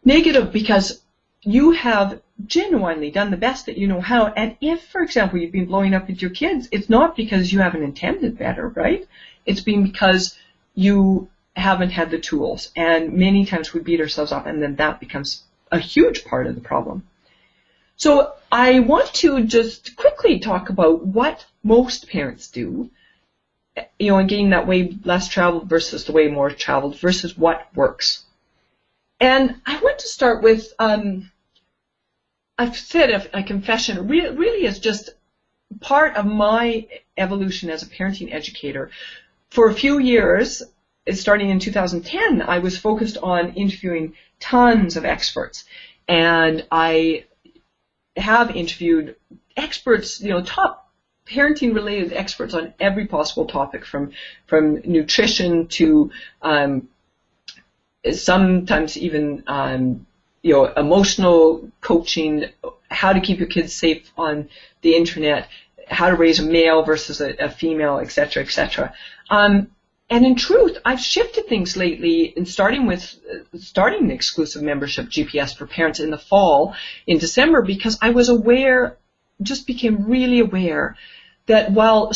negative, because you have genuinely done the best that you know how. And if, for example, you've been blowing up with your kids, it's not because you haven't intended better, right? It's been because you haven't had the tools. And many times we beat ourselves up, and then that becomes a huge part of the problem. So I want to just quickly talk about what most parents do, and getting that way less traveled versus the way more traveled versus what works. And I want to start with, I've said a confession, really is just part of my evolution as a parenting educator. For a few years, starting in 2010, I was focused on interviewing tons of experts. And I have interviewed experts, top parenting-related experts on every possible topic, from nutrition to sometimes even emotional coaching, how to keep your kids safe on the internet, how to raise a male versus a female, etc., etc. And in truth, I've shifted things lately, in starting the exclusive membership GPS for parents in the fall, in December, because I was became really aware that while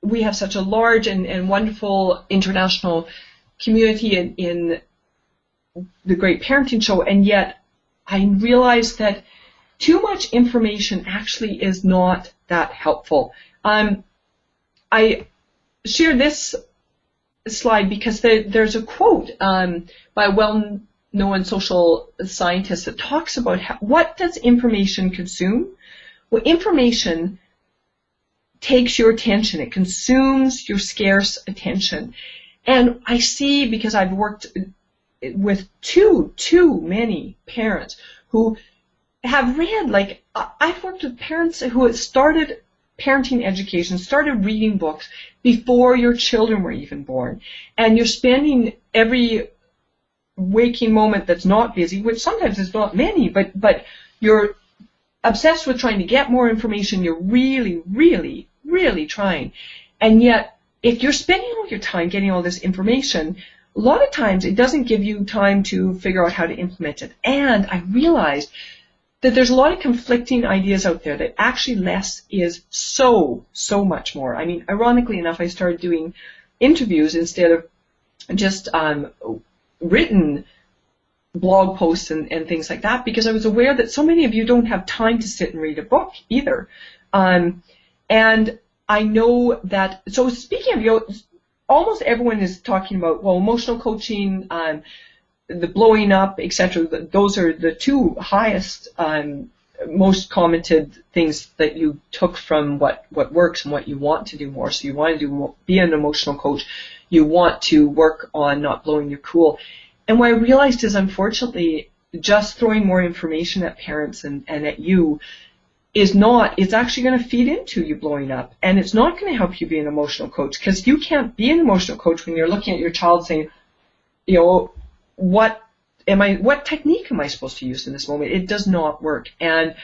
we have such a large and wonderful international community in the Great Parenting Show, and yet I realized that too much information actually is not that helpful. I share this slide because there's a quote by a well-known social scientist that talks about what does information consume? Well, information takes your attention. It consumes your scarce attention. And I see, because I've worked with too many parents who have read, I've worked with parents who had started parenting education, started reading books before your children were even born. And you're spending every waking moment that's not busy, which sometimes is not many, but you're obsessed with trying to get more information. You're really, really, really trying. And yet, if you're spending all your time getting all this information, a lot of times it doesn't give you time to figure out how to implement it. And I realized that there's a lot of conflicting ideas out there, that actually less is so much more. I mean, ironically enough, I started doing interviews instead of just written blog posts and things like that, because I was aware that so many of you don't have time to sit and read a book either. And I know that, so speaking of, almost everyone is talking about, well, emotional coaching, the blowing up, etc. Those are the two highest, most commented things that you took from what works and what you want to do more. So you want to be an emotional coach. You want to work on not blowing your cool. And what I realized is, unfortunately, just throwing more information at parents and at you it's actually going to feed into you blowing up. And it's not going to help you be an emotional coach, because you can't be an emotional coach when you're looking at your child saying, what technique am I supposed to use in this moment? It does not work. And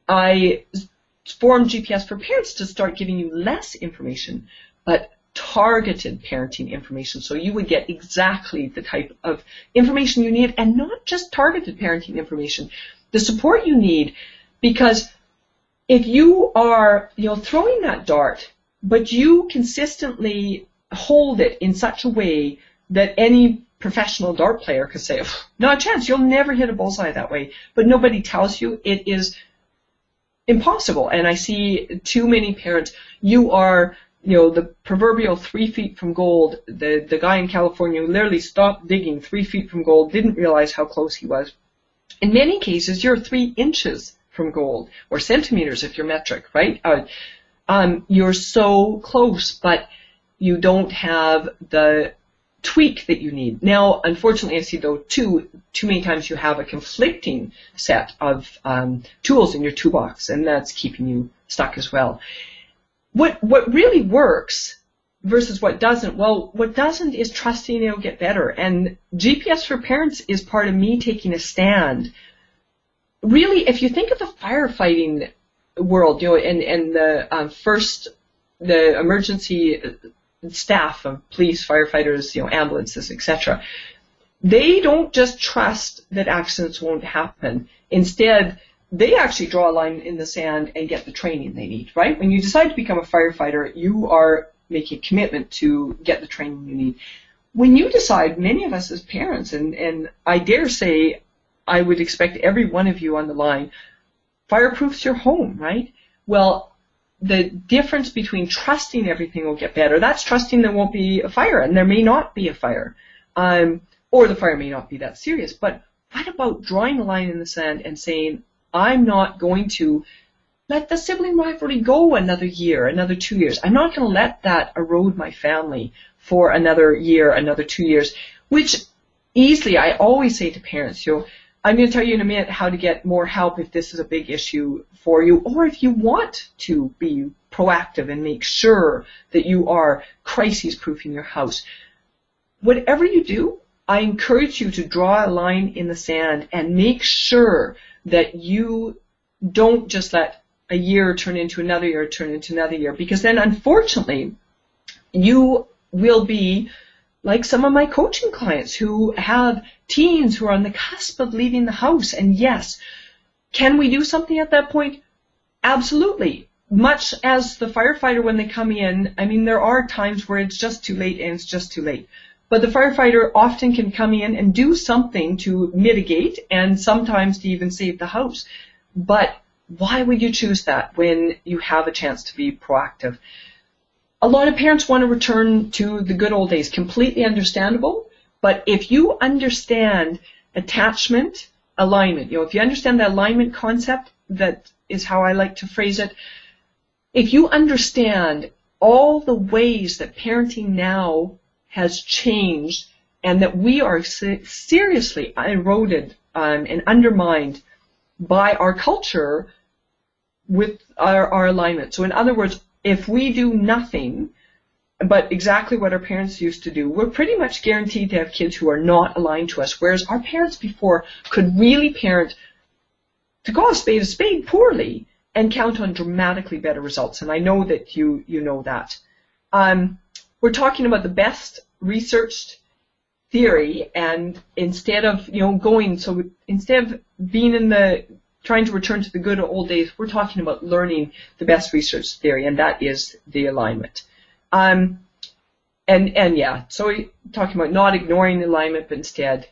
I formed GPS for Parents to start giving you less information, but targeted parenting information. So you would get exactly the type of information you need, and not just targeted parenting information, the support you need. Because if you are, throwing that dart, but you consistently hold it in such a way that any professional dart player could say, not a chance, you'll never hit a bullseye that way, but nobody tells you, it is impossible. And I see too many parents, you are, the proverbial 3 feet from gold. The guy in California who literally stopped digging 3 feet from gold, didn't realize how close he was. In many cases, you're 3 inches from gold, or centimeters if you're metric, right? You're so close, but you don't have the tweak that you need. Now, unfortunately, I see though too many times you have a conflicting set of tools in your toolbox, and that's keeping you stuck as well. What really works versus what doesn't. Well, what doesn't is trusting it'll get better. And GPS for Parents is part of me taking a stand. Really, if you think of the firefighting world, and the emergency staff of police, firefighters, ambulances, etc., they don't just trust that accidents won't happen. Instead, they actually draw a line in the sand and get the training they need, right? When you decide to become a firefighter, you are making a commitment to get the training you need. When you decide, many of us as parents, and I dare say I would expect every one of you on the line, fireproofs your home, right? Well, the difference between trusting everything will get better, that's trusting there won't be a fire, and there may not be a fire. Or the fire may not be that serious. But what about drawing a line in the sand and saying, I'm not going to let the sibling rivalry go another year, another 2 years. I'm not going to let that erode my family for another year, another 2 years, which easily, I always say to parents, I'm going to tell you in a minute how to get more help if this is a big issue for you, or if you want to be proactive and make sure that you are crisis-proofing your house. Whatever you do, I encourage you to draw a line in the sand and make sure that you don't just let a year turn into another year, because then unfortunately you will be like some of my coaching clients who have teens who are on the cusp of leaving the house. And yes, can we do something at that point? Absolutely. Much as the firefighter, when they come in, I mean, there are times where it's just too late and it's just too late. But the firefighter often can come in and do something to mitigate and sometimes to even save the house. But why would you choose that when you have a chance to be proactive? A lot of parents want to return to the good old days. Completely understandable. But if you understand attachment, alignment, if you understand the alignment concept, that is how I like to phrase it. If you understand all the ways that parenting now has changed and that we are seriously eroded and undermined by our culture with our alignment. So in other words, if we do nothing but exactly what our parents used to do, we're pretty much guaranteed to have kids who are not aligned to us, whereas our parents before could really parent, to call a spade, poorly, and count on dramatically better results. And I know that you know that. We're talking about the best researched theory, and instead of instead of being trying to return to the good old days, we're talking about learning the best research theory, and that is the alignment. So we're talking about not ignoring the alignment, but instead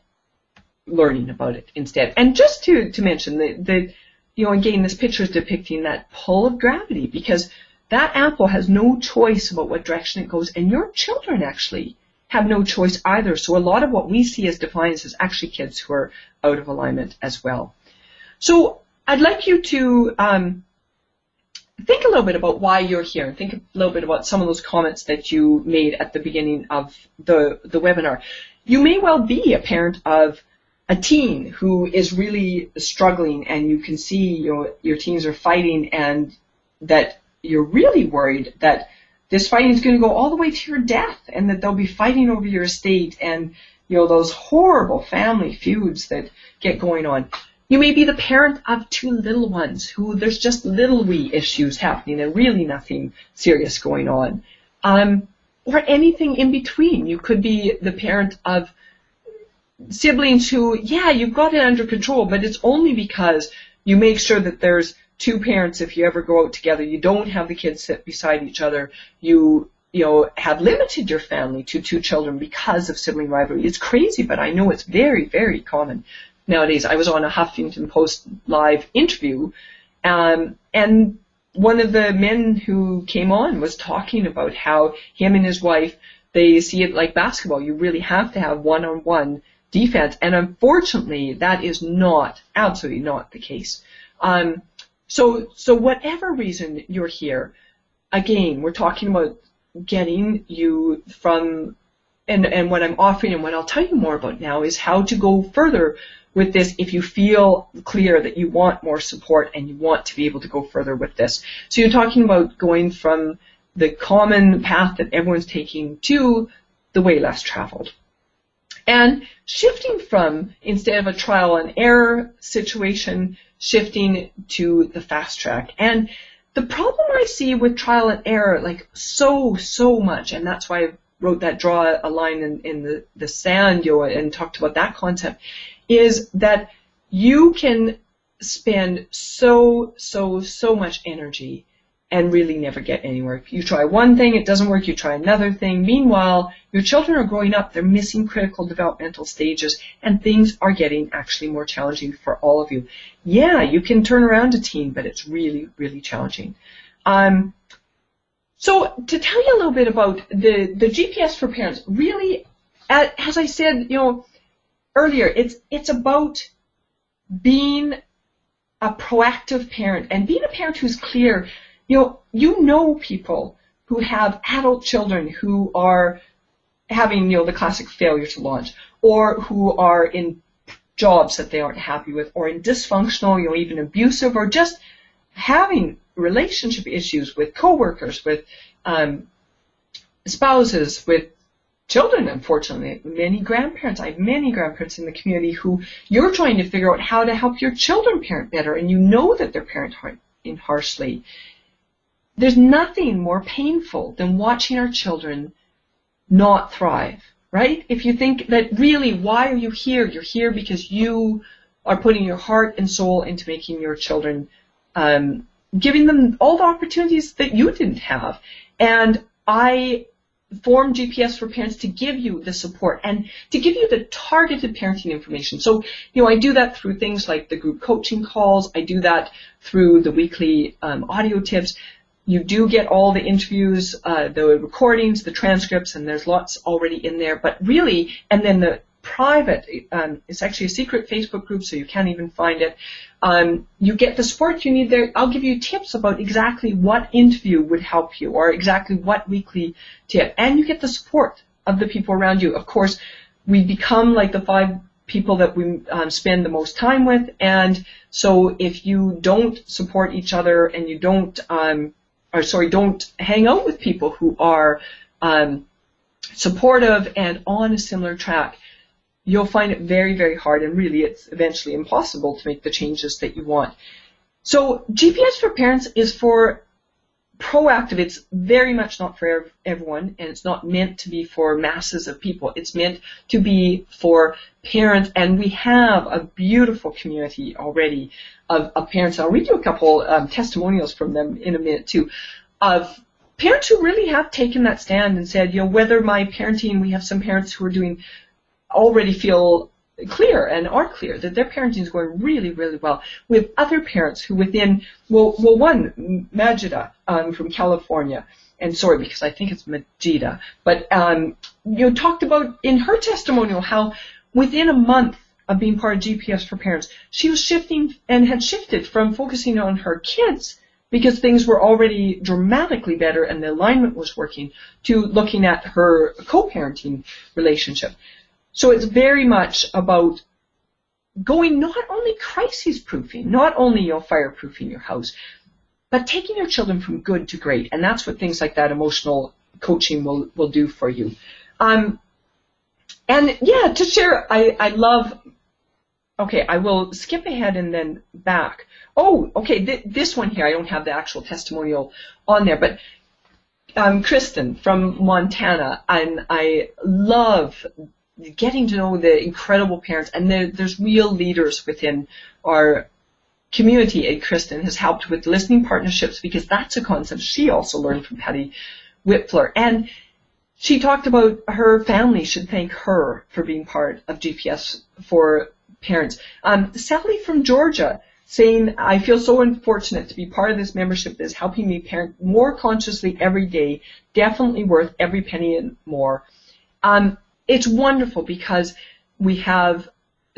learning about it instead. And just to mention that again, this picture is depicting that pull of gravity, because that apple has no choice about what direction it goes, and your children actually have no choice either. So a lot of what we see as defiance is actually kids who are out of alignment as well. So I'd like you to think a little bit about why you're here, and think a little bit about some of those comments that you made at the beginning of the webinar. You may well be a parent of a teen who is really struggling, and you can see your teens are fighting, and that you're really worried that this fighting is going to go all the way to your death, and that they'll be fighting over your estate, and those horrible family feuds that get going on. You may be the parent of two little ones who there's just little wee issues happening and really nothing serious going on. Or anything in between. You could be the parent of siblings who, you've got it under control, but it's only because you make sure that there's two parents if you ever go out together. You don't have the kids sit beside each other. You have limited your family to two children because of sibling rivalry. It's crazy, but I know it's very, very common nowadays. I was on a Huffington Post live interview, and one of the men who came on was talking about how him and his wife, they see it like basketball. You really have to have one-on-one defense, and unfortunately that is absolutely not the case. So whatever reason you're here, again, we're talking about getting you from, and what I'm offering and what I'll tell you more about now is how to go further with this if you feel clear that you want more support and you want to be able to go further with this. So you're talking about going from the common path that everyone's taking to the way less traveled. And shifting from, instead of a trial and error situation, shifting to the fast track. And the problem I see with trial and error, like so much, and that's why I wrote that draw a line in the sand, and talked about that concept, is that you can spend so much energy and really never get anywhere. You try one thing, it doesn't work, you try another thing. Meanwhile, your children are growing up, they're missing critical developmental stages, and things are getting actually more challenging for all of you. Yeah, you can turn around a teen, but it's really challenging. So to tell you a little bit about the GPS for parents, really, as I said, earlier, it's about being a proactive parent and being a parent who's clear. You know people who have adult children who are having, the classic failure to launch, or who are in jobs that they aren't happy with, or in dysfunctional, even abusive, or just having relationship issues with coworkers, with spouses, with children, unfortunately. Many grandparents, I have many grandparents in the community who you're trying to figure out how to help your children parent better, and you know that they're parenting harshly. There's nothing more painful than watching our children not thrive, right? If you think that really, why are you here? You're here because you are putting your heart and soul into making your children, giving them all the opportunities that you didn't have. And I form GPS for parents to give you the support and to give you the targeted parenting information. So, I do that through things like the group coaching calls. I do that through the weekly audio tips. You do get all the interviews, the recordings, the transcripts, and there's lots already in there. But really, and then the private, it's actually a secret Facebook group, so you can't even find it. You get the support you need there. I'll give you tips about exactly what interview would help you, or exactly what weekly tip. And you get the support of the people around you. Of course, we become like the 5 people that we spend the most time with. And so if you don't support each other and you don't hang out with people who are supportive and on a similar track, you'll find it very hard, and really it's eventually impossible to make the changes that you want. So GPS for parents is for proactive. It's very much not for everyone, and it's not meant to be for masses of people. It's meant to be for parents, and we have a beautiful community already of parents. I'll read you a couple testimonials from them in a minute too, of parents who really have taken that stand and said, whether my parenting, we have some parents who are already feel clear and are clear that their parenting is going really well. We have other parents who one, Majida from California, and sorry because I think it's Majida, but talked about in her testimonial how within a month of being part of GPS for parents, she was had shifted from focusing on her kids because things were already dramatically better and the alignment was working, to looking at her co-parenting relationship. So it's very much about going not only crisis-proofing, not only fireproofing your house, but taking your children from good to great. And that's what things like that emotional coaching will do for you. And yeah, to share, I love, okay, I will skip ahead and then back. Oh, okay, this one here, I don't have the actual testimonial on there, but Kristen from Montana, and I love getting to know the incredible parents, and there's real leaders within our community. And Kristen has helped with listening partnerships, because that's a concept she also learned from Patty Whipler. And she talked about her family should thank her for being part of GPS for parents. Sally from Georgia saying, I feel so fortunate to be part of this membership that is helping me parent more consciously every day, definitely worth every penny and more. It's wonderful because we have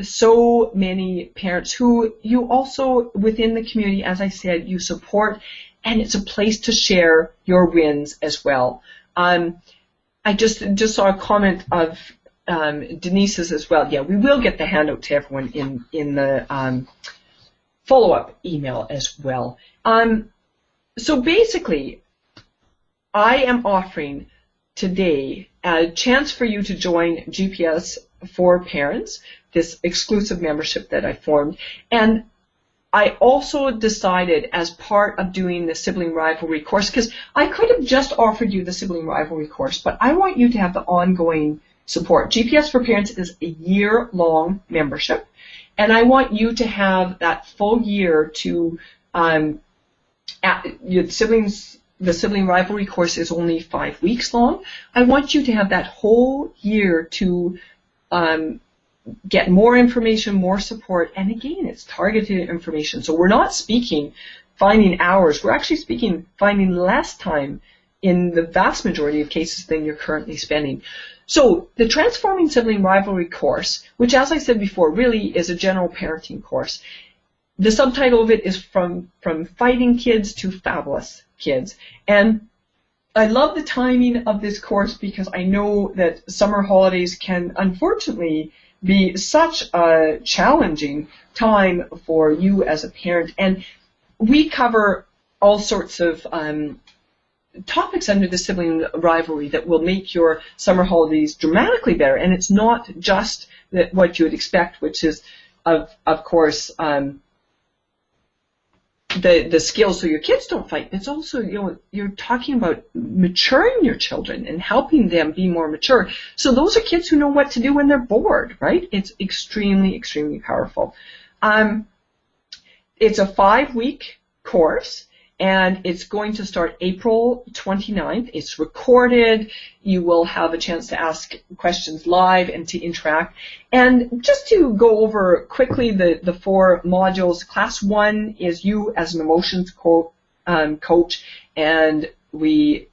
so many parents who you also, within the community, as I said, you support, and it's a place to share your wins as well. I just saw a comment of Denise's as well. Yeah, we will get the handout to everyone in the follow-up email as well. So basically, I am offering today a chance for you to join GPS for Parents, this exclusive membership that I formed. And I also decided, as part of doing the Sibling Rivalry course, because I could have just offered you the Sibling Rivalry course, but I want you to have the ongoing support. GPS for Parents is a year-long membership, and I want you to have that full year to the Sibling Rivalry course is only 5 weeks long. I want you to have that whole year to get more information, more support, and again, it's targeted information. So we're not speaking finding hours. We're actually speaking finding less time in the vast majority of cases than you're currently spending. So the Transforming Sibling Rivalry course, which, as I said before, really is a general parenting course. The subtitle of it is From Fighting Kids to Fabulous Kids. And I love the timing of this course because I know that summer holidays can unfortunately be such a challenging time for you as a parent. And we cover all sorts of topics under the Sibling Rivalry that will make your summer holidays dramatically better. And it's not just what you would expect, which is, of course, the skills so your kids don't fight. It's also, you're talking about maturing your children and helping them be more mature. So those are kids who know what to do when they're bored, right? It's extremely, extremely powerful. It's a 5-week course, and it's going to start April 29th. It's recorded. You will have a chance to ask questions live and to interact. And just to go over quickly the 4 modules, Class 1 is you as an emotions coach, and we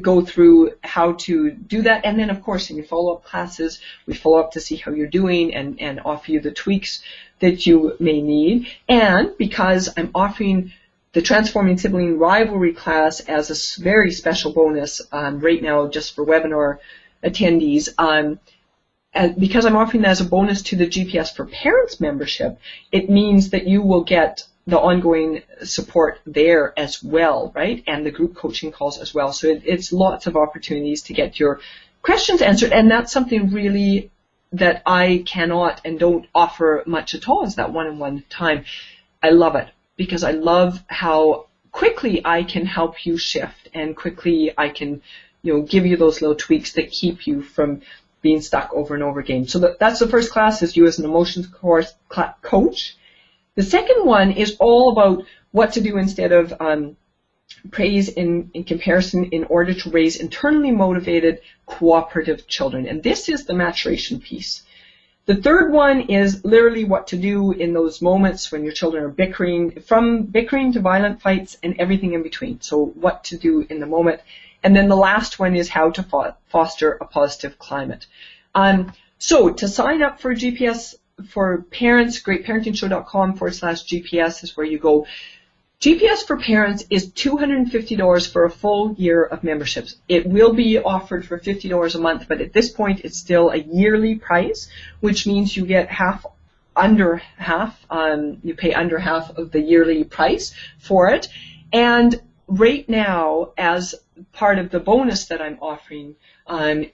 go through how to do that. And then, of course, in your follow-up classes, we follow up to see how you're doing and offer you the tweaks that you may need. And because I'm offering the Transforming Sibling Rivalry class as a very special bonus right now just for webinar attendees, because I'm offering that as a bonus to the GPS for Parents membership, it means that you will get the ongoing support there as well, right? And the group coaching calls as well. So it's lots of opportunities to get your questions answered, and that's something really that I cannot and don't offer much at all, is that one-on-one time. I love it, because I love how quickly I can help you shift, and quickly I can, give you those little tweaks that keep you from being stuck over and over again. So that's the first class, is you as an emotions coach. The second one is all about what to do instead of praise in comparison in order to raise internally motivated, cooperative children. And this is the maturation piece. The third one is literally what to do in those moments when your children are bickering, from bickering to violent fights and everything in between. So what to do in the moment. And then the last one is how to foster a positive climate. So to sign up for GPS for Parents, greatparentingshow.com/GPS is where you go. GPS for Parents is $250 for a full year of memberships. It will be offered for $50 a month, but at this point it's still a yearly price, which means you get under half, you pay under half of the yearly price for it. And right now, as part of the bonus that I'm offering,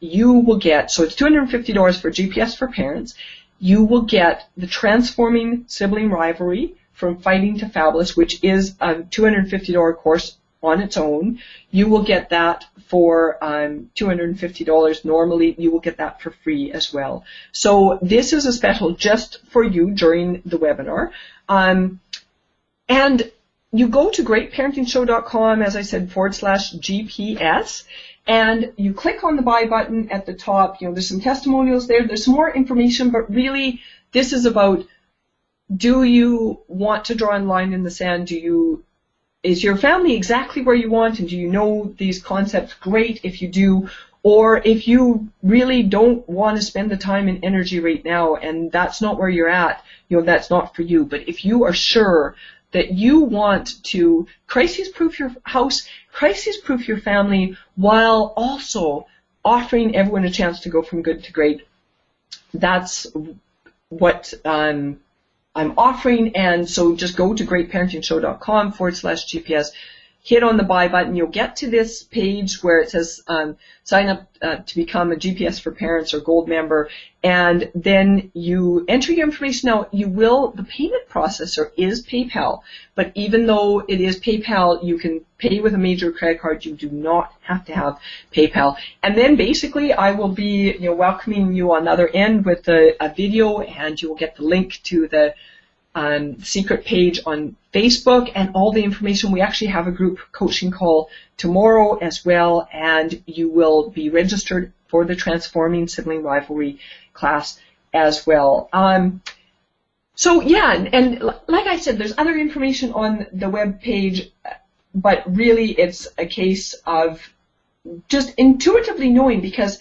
you will get, so it's $250 for GPS for Parents. You will get the Transforming Sibling Rivalry, From Fighting to Fabulous, which is a $250 course on its own. You will get that for $250. Normally, you will get that for free as well. So this is a special just for you during the webinar. And you go to greatparentingshow.com, as I said, /GPS, and you click on the buy button at the top. There's some testimonials there. There's some more information, but really this is about, do you want to draw a line in the sand? Is your family exactly where you want, and do you know these concepts? Great if you do. Or if you really don't want to spend the time and energy right now, and that's not where you're at, that's not for you. But if you are sure that you want to crisis-proof your house, crisis-proof your family, while also offering everyone a chance to go from good to great, that's what I'm offering. And so just go to greatparentingshow.com /GPS. hit on the buy button. You'll get to this page where it says sign up to become a GPS for Parents or Gold member, and then you enter your information. Now, the payment processor is PayPal, but even though it is PayPal, you can pay with a major credit card. You do not have to have PayPal. And then basically I will be welcoming you on the other end with a video, and you will get the link to the secret page on Facebook and all the information. We actually have a group coaching call tomorrow as well, and you will be registered for the Transforming Sibling Rivalry class as well. So yeah, and like I said, there's other information on the web page, but really it's a case of just intuitively knowing, because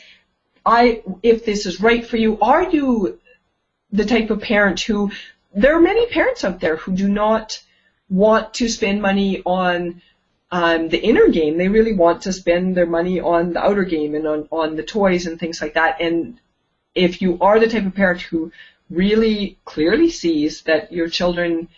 if this is right for you, are you the type of parent who, there are many parents out there who do not want to spend money on the inner game. They really want to spend their money on the outer game and on the toys and things like that. And if you are the type of parent who really clearly sees that your children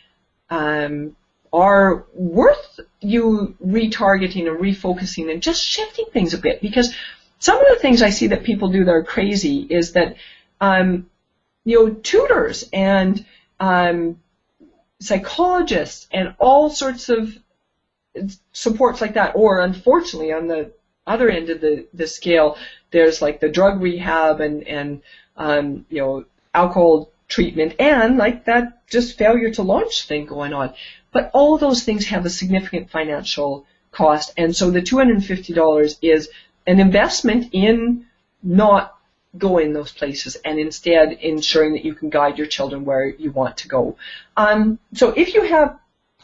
are worth you retargeting and refocusing and just shifting things a bit, because some of the things I see that people do that are crazy is that tutors and psychologists and all sorts of supports like that, or unfortunately on the other end of the scale, there's like the drug rehab and alcohol treatment and like that just failure to launch thing going on. But all those things have a significant financial cost, and so the $250 is an investment in not going those places and instead ensuring that you can guide your children where you want to go. So if you have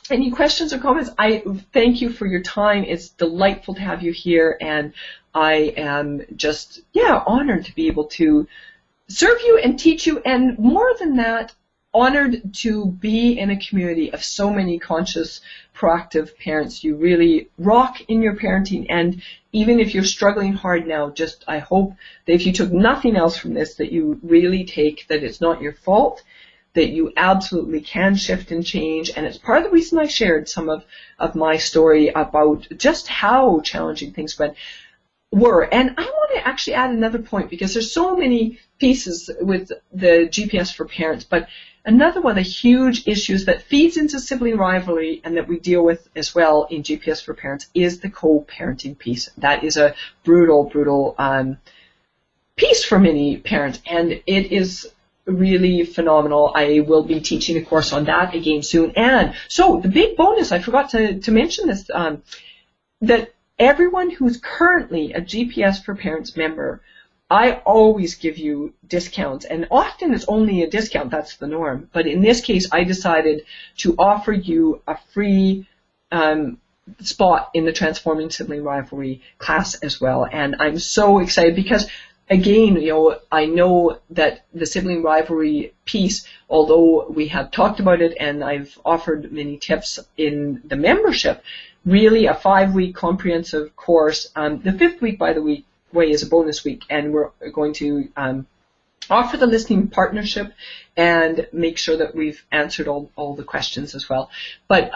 any questions or comments, I thank you for your time. It's delightful to have you here, and I am just, honored to be able to serve you and teach you, and more than that, honored to be in a community of so many conscious, proactive parents. You really rock in your parenting, and even if you're struggling hard now, I hope that if you took nothing else from this, that you really take that it's not your fault, that you absolutely can shift and change. And it's part of the reason I shared some of my story about just how challenging things were. And I want to actually add another point, because there's so many pieces with the GPS for Parents, but another one of the huge issues that feeds into sibling rivalry and that we deal with as well in GPS for Parents is the co-parenting piece. That is a brutal, brutal piece for many parents, and it is really phenomenal. I will be teaching a course on that again soon. And so the big bonus, I forgot to mention this, that everyone who's currently a GPS for Parents member, I always give you discounts, and often it's only a discount, that's the norm. But in this case, I decided to offer you a free spot in the Transforming Sibling Rivalry class as well. And I'm so excited because, again, I know that the sibling rivalry piece, although we have talked about it and I've offered many tips in the membership, really a 5-week comprehensive course. The 5th week, by the way, is a bonus week, and we're going to offer the listening partnership and make sure that we've answered all the questions as well. But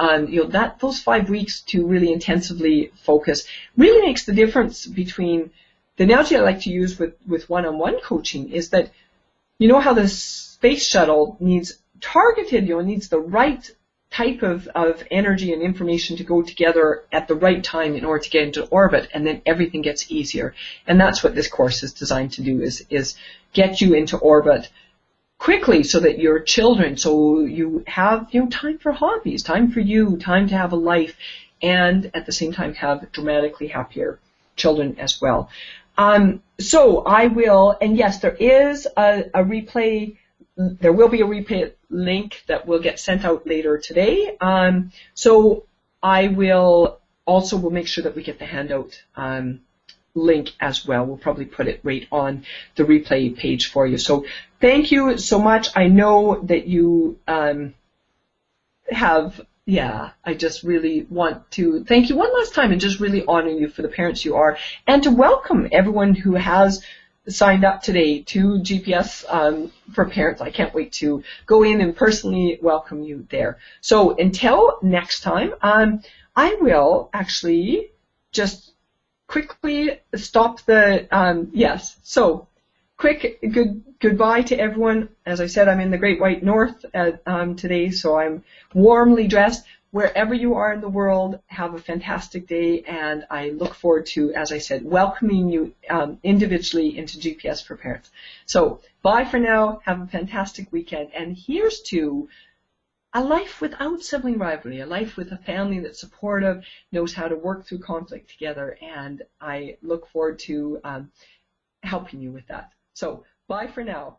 those 5 weeks to really intensively focus really makes the difference between. The analogy I like to use with one-on-one coaching is that, how the space shuttle needs targeted, needs the right type of energy and information to go together at the right time in order to get into orbit, and then everything gets easier. And that's what this course is designed to do, is get you into orbit quickly so that your children, so you have time for hobbies, time for you, time to have a life, and at the same time have dramatically happier children as well. So I will, and yes, there is a replay. There will be a replay link that will get sent out later today. So I will make sure that we get the handout link as well. We'll probably put it right on the replay page for you. So thank you so much. I know that you I just really want to thank you one last time and just really honor you for the parents you are, and to welcome everyone who has signed up today to GPS for Parents. I can't wait to go in and personally welcome you there. So until next time, I will actually just quickly stop the, yes. So quick goodbye to everyone. As I said, I'm in the Great White North today, so I'm warmly dressed. Wherever you are in the world, have a fantastic day, and I look forward to, as I said, welcoming you individually into GPS for Parents. So bye for now. Have a fantastic weekend. And here's to a life without sibling rivalry, a life with a family that's supportive, knows how to work through conflict together, and I look forward to helping you with that. So bye for now.